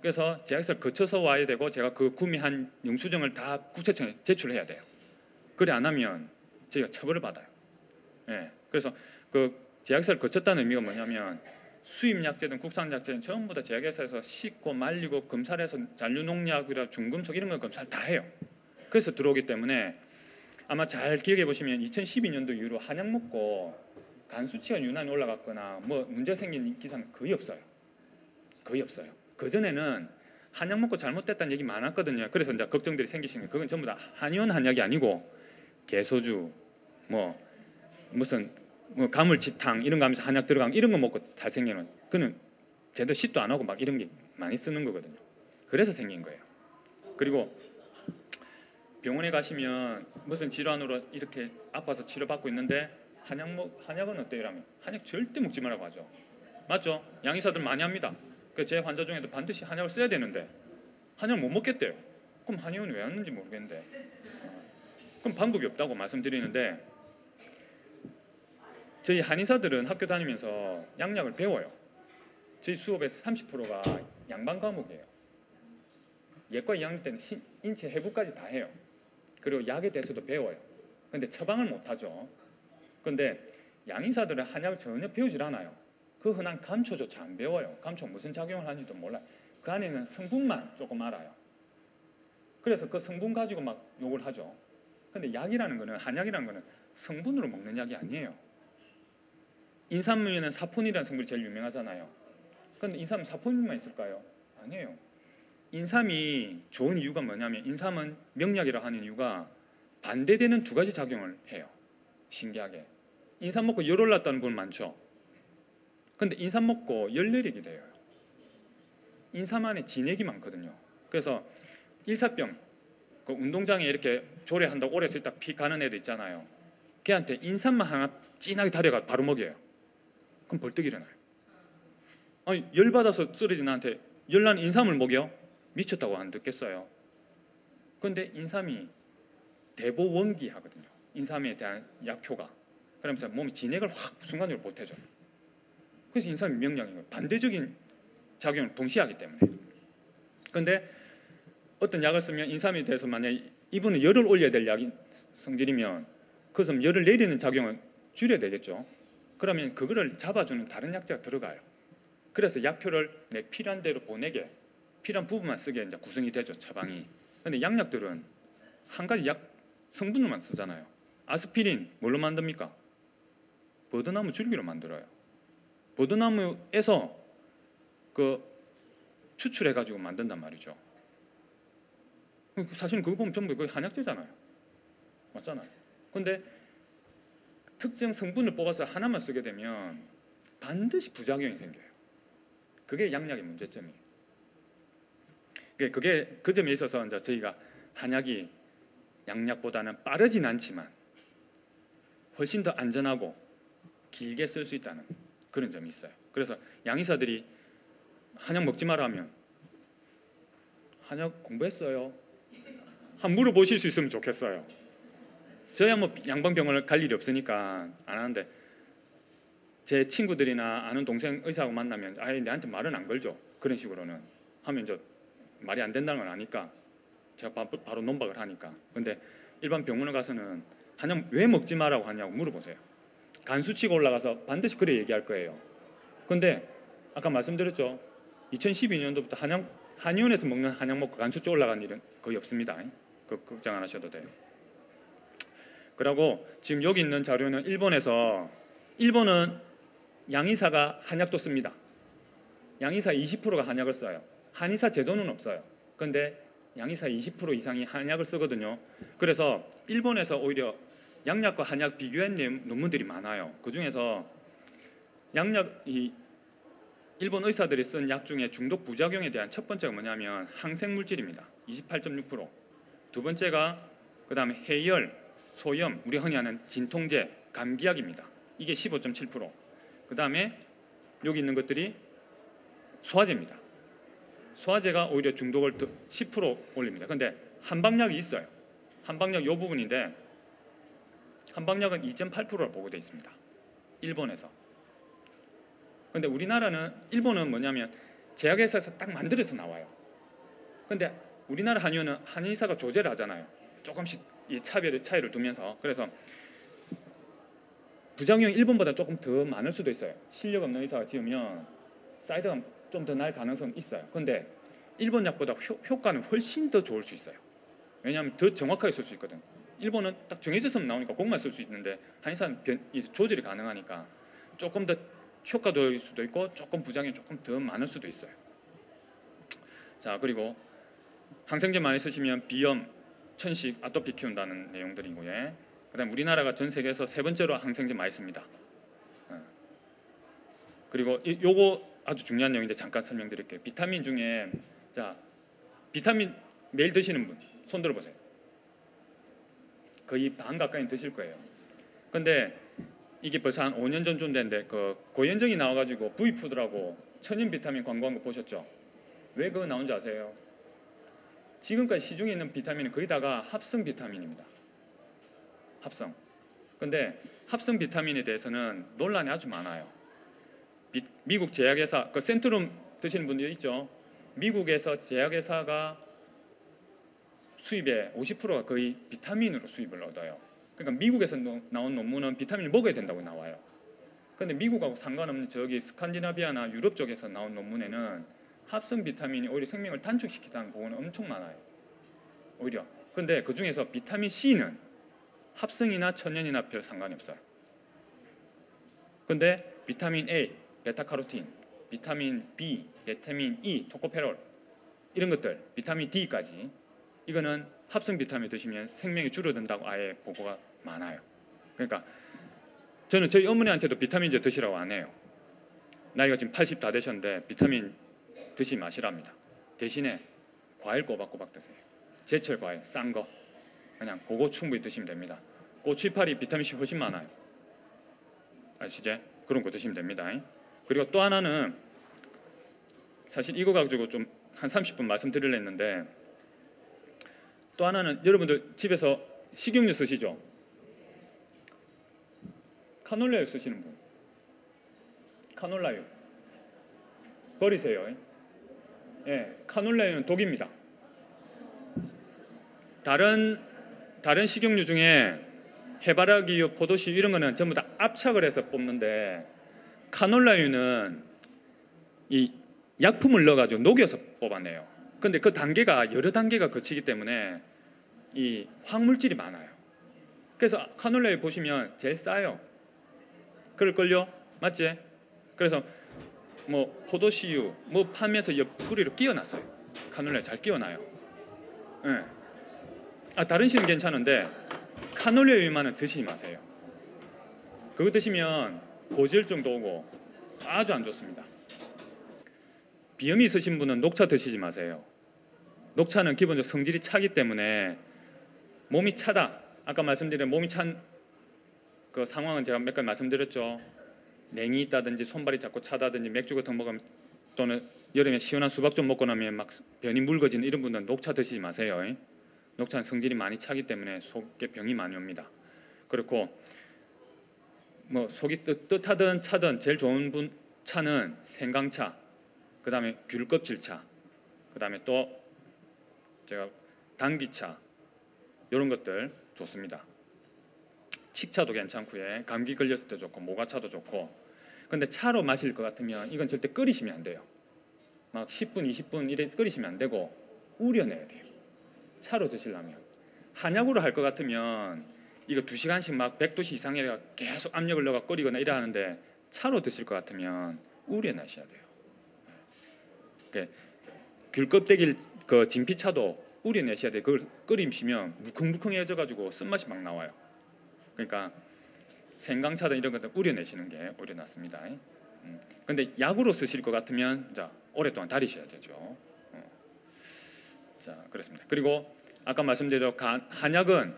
그래서 제약사를 거쳐서 와야 되고 제가 그 구매한 영수증을 다 구체청에 제출해야 돼요. 그래 안 하면 저희가 처벌을 받아요. 예, 그래서 그 제약사를 거쳤다는 의미가 뭐냐면 수입 약재든 국산 약재든 전부 다 제약회사에서 씻고 말리고 검사를 해서 잔류농약이라 중금속 이런 걸 검사를 다 해요. 그래서 들어오기 때문에 아마 잘 기억해 보시면 2012년도 이후로 한약 먹고 간 수치가 유난히 올라갔거나 뭐 문제 생긴 기사는 거의 없어요. 거의 없어요. 그 전에는 한약 먹고 잘못됐다는 얘기 많았거든요. 그래서 이제 걱정들이 생기시는 거예요. 그건 전부 다 한의원 한약이 아니고 개소주, 뭐 무슨 뭐 가물치탕 이런 거 하면서 한약 들어가면 이런 거 먹고 다 생기는, 그는 제대로 씻도 안 하고 막 이런 게 많이 쓰는 거거든요. 그래서 생긴 거예요. 그리고 병원에 가시면 무슨 질환으로 이렇게 아파서 치료받고 있는데 한약은 어때요? 이러면 한약 절대 먹지 말라고 하죠. 맞죠? 양의사들 많이 합니다. 제 환자 중에도 반드시 한약을 써야 되는데 한약을 못 먹겠대요. 그럼 한의원은 왜 왔는지 모르겠는데 그럼 방법이 없다고 말씀드리는데 저희 한의사들은 학교 다니면서 양약을 배워요. 저희 수업의 30%가 양반 과목이에요. 예과 2학년 때는 인체 해부까지 다 해요. 그리고 약에 대해서도 배워요. 근데 처방을 못하죠. 그런데 양의사들은 한약을 전혀 배우질 않아요. 그 흔한 감초조차 안 배워요. 감초 무슨 작용을 하는지도 몰라요. 그 안에 있는 성분만 조금 알아요. 그래서 그 성분 가지고 막 욕을 하죠. 근데 약이라는 거는, 한약이라는 거는 성분으로 먹는 약이 아니에요. 인삼에는 사포닌이라는 성분이 제일 유명하잖아요. 그런데 인삼은 사포닌만 있을까요? 아니에요. 인삼이 좋은 이유가 뭐냐면 인삼은 명약이라고 하는 이유가 반대되는 두 가지 작용을 해요. 신기하게. 인삼 먹고 열 올랐다는 분 많죠. 근데 인삼 먹고 열 내리게 돼요. 인삼 안에 진액이 많거든요. 그래서 일사병, 그 운동장에 이렇게 조례한다고 오래 있다 피 가는 애도 있잖아요. 걔한테 인삼만 하나 진하게 달여가 바로 먹여요. 그럼 벌떡 일어나요. 아니, 열 받아서 쓰러진 나한테 열난 인삼을 먹여? 미쳤다고 안 듣겠어요. 그런데 인삼이 대보원기 하거든요. 인삼에 대한 약효가. 그러면서 몸이 진액을 확 순간적으로 보태줘요. 그래서 인삼이 명약인 거예요. 반대적인 작용을 동시에 하기 때문에. 그런데 어떤 약을 쓰면 인삼에 대해서 만약 이분은 열을 올려야 될 약인 성질이면 그것은 열을 내리는 작용을 줄여야 되겠죠. 그러면 그거를 잡아주는 다른 약재가 들어가요. 그래서 약효를 내 필요한 대로 보내게, 필요한 부분만 쓰게 이제 구성이 되죠, 처방이. 근데 양약들은 한 가지 약 성분을만 쓰잖아요. 아스피린 뭘로 만듭니까? 버드나무 줄기로 만들어요. 버드나무에서 그 추출해 가지고 만든단 말이죠. 사실 그거 보면 전부 그 한약재잖아요. 맞잖아요. 근데 특정 성분을 뽑아서 하나만 쓰게 되면 반드시 부작용이 생겨요. 그게 양약의 문제점이에요. 그게 그 점에 있어서 이제 저희가 한약이 양약보다는 빠르진 않지만 훨씬 더 안전하고 길게 쓸 수 있다는 그런 점이 있어요. 그래서 양의사들이 한약 먹지 마라 하면 한약 공부했어요? 한 물어보실 수 있으면 좋겠어요. 저야 뭐 양방병원을 갈 일이 없으니까 안 하는데 제 친구들이나 아는 동생 의사하고 만나면 아예 내한테 말은 안 걸죠. 그런 식으로는 하면 이제 말이 안 된다는 걸 아니까 제가 바로 논박을 하니까. 근데 일반 병원에 가서는 한약 왜 먹지 마라고 하냐고 물어보세요. 간 수치가 올라가서 반드시 그래 얘기할 거예요. 근데 아까 말씀드렸죠. 2012년도부터 한의원에서 먹는 한약 먹고 간 수치 올라간 일은 거의 없습니다. 걱정 안 하셔도 돼요. 그리고 지금 여기 있는 자료는 일본은 양의사가 한약도 씁니다. 양의사 20%가 한약을 써요. 한의사 제도는 없어요. 그런데 양의사 20% 이상이 한약을 쓰거든요. 그래서 일본에서 오히려 양약과 한약 비교한 논문들이 많아요. 그 중에서 일본 의사들이 쓴 약 중에 중독 부작용에 대한 첫 번째가 뭐냐면 항생물질입니다. 28.6%. 두 번째가 그다음에 해열, 소염, 우리 흔히 하는 진통제, 감기약입니다. 이게 15.7%. 그다음에 여기 있는 것들이 소화제입니다. 소화제가 오히려 중독을 10% 올립니다. 근데 한방약이 있어요. 한방약 이 부분인데 한방약은 2.8%를 보고돼 있습니다. 일본에서. 근데 일본은 뭐냐면 제약회사에서 딱 만들어서 나와요. 근데 우리나라 한의원은 한의사가 조제를 하잖아요. 조금씩 이 차이를 두면서. 그래서 부작용이 일본보다 조금 더 많을 수도 있어요. 실력 없는 의사가 지으면 사이드가 좀 더 날 가능성이 있어요. 근데 일본 약보다 효과는 훨씬 더 좋을 수 있어요. 왜냐하면 더 정확하게 쓸 수 있거든. 일본은 딱 정해져서 나오니까 그것만 쓸 수 있는데 한의사는 조절이 가능하니까 조금 더 효과도일 수도 있고 조금 부작용이 조금 더 많을 수도 있어요. 자, 그리고 항생제 많이 쓰시면 비염, 천식, 아토피 키운다는 내용들이고요. 그다음 우리나라가 전 세계에서 세 번째로 항생제 많이 씁니다. 그리고 요거 아주 중요한 내용인데 잠깐 설명드릴게요. 비타민 중에 비타민 매일 드시는 분 손 들어보세요. 거의 반 가까이 드실 거예요. 근데 이게 벌써 한 5년 전쯤 됐는데 그 고현정이 나와가지고 V푸드라고 천연 비타민 광고한 거 보셨죠? 왜 그거 나온지 아세요? 지금까지 시중에 있는 비타민은 거의 다가 합성 비타민입니다. 합성. 근데 합성 비타민에 대해서는 논란이 아주 많아요. 미국 제약회사, 그 센트룸 드시는 분들 있죠? 미국에서 제약회사가 수입의 50%가 거의 비타민으로 수입을 얻어요. 그러니까 미국에서 나온 논문은 비타민을 먹어야 된다고 나와요. 그런데 미국하고 상관없는 저기 스칸디나비아나 유럽 쪽에서 나온 논문에는 합성 비타민이 오히려 생명을 단축시키다는 보고는 엄청 많아요. 오히려. 근데 그 중에서 비타민 C는 합성이나 천연이나 별 상관이 없어요. 근데 비타민 A, 베타카로틴, 비타민 B, 비타민 E, 토코페롤 이런 것들, 비타민 D까지 이거는 합성 비타민 드시면 생명이 줄어든다고 아예 보고가 많아요. 그러니까 저는 저희 어머니한테도 비타민제 드시라고 안 해요. 나이가 지금 80 다 되셨는데 비타민 드시지 마시랍니다. 대신에 과일 꼬박꼬박 드세요. 제철 과일 싼 거 그냥 그거 충분히 드시면 됩니다. 고추이파리 비타민 C 훨씬 많아요. 아시죠? 그런 거 드시면 됩니다. 그리고 또 하나는 사실 이거 가지고 좀 한 30분 말씀드리려 했는데 또 하나는 여러분들 집에서 식용유 쓰시죠? 카놀라유 쓰시는 분. 카놀라유 버리세요. 예, 카놀라유는 독입니다. 다른 식용유 중에 해바라기유, 포도씨유 이런 거는 전부 다 압착을 해서 뽑는데 카놀라유는 이 약품을 넣어가지고 녹여서 뽑아내요. 근데 그 단계가 여러 단계가 거치기 때문에 이 화학물질이 많아요. 그래서 카놀라유 보시면 제일 싸요. 그럴걸요? 맞지? 그래서 뭐 포도씨유 뭐 파면서 옆구리로 끼워놨어요. 카놀라유 잘 끼워놔요. 예. 다른 씨는 괜찮은데 카놀라유만은 드시지 마세요. 그거 드시면 고지혈증도 오고 아주 안 좋습니다. 비염이 있으신 분은 녹차 드시지 마세요. 녹차는 기본적으로 성질이 차기 때문에 몸이 차다. 아까 말씀드린 몸이 찬 그 상황은 제가 몇 가지 말씀드렸죠. 냉이 있다든지 손발이 자꾸 차다든지 맥주 같은 거 먹으면 또는 여름에 시원한 수박 좀 먹고 나면 막 변이 묽어지는 이런 분들은 녹차 드시지 마세요. 녹차는 성질이 많이 차기 때문에 속에 병이 많이 옵니다. 그렇고 뭐 속이 뜨뜻하든 차든 제일 좋은 차는 생강차, 그 다음에 귤껍질차, 그 다음에 또 제가 당귀차 이런 것들 좋습니다. 칡차도 괜찮고요. 감기 걸렸을 때 좋고 모가차도 좋고. 근데 차로 마실 것 같으면 이건 절대 끓이시면 안 돼요. 막 10분, 20분 이래 끓이시면 안 되고 우려내야 돼요. 차로 드시려면. 한약으로 할 것 같으면 이거 2시간씩 막 100도씨 이상에 계속 압력을 넣어 끓이거나 이래 하는데 차로 드실 것 같으면 우려내셔야 돼요. 귤껍데기 그 진피차도 우려내셔야 돼요. 그걸 끓이시면 무컹무컹해져 가지고 쓴맛이 막 나와요. 그러니까 생강차든 이런 것들 우려내시는 게 오히려 낫습니다. 근데 약으로 쓰실 것 같으면 자 오랫동안 다리셔야 되죠. 자 그렇습니다. 그리고 아까 말씀드린 한약은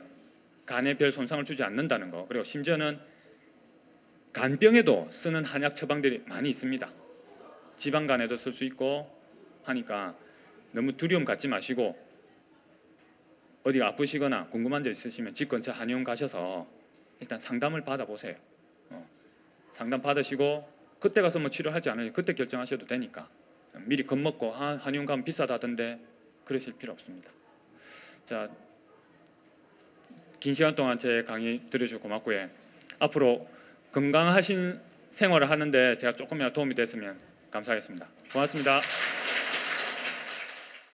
간에 별 손상을 주지 않는다는 거. 그리고 심지어는 간병에도 쓰는 한약 처방들이 많이 있습니다. 지방간에도 쓸 수 있고 하니까 너무 두려움 갖지 마시고 어디가 아프시거나 궁금한 데 있으시면 집 근처 한의원 가셔서 일단 상담을 받아보세요. 상담 받으시고 그때 가서 뭐 치료하지 않으면 그때 결정하셔도 되니까 미리 겁먹고 한의원 가면 비싸다던데 그러실 필요 없습니다. 자, 긴 시간 동안 제 강의 들으셔서 고맙고요. 앞으로 건강하신 생활을 하는데 제가 조금이라도 도움이 됐으면 감사하겠습니다. 고맙습니다.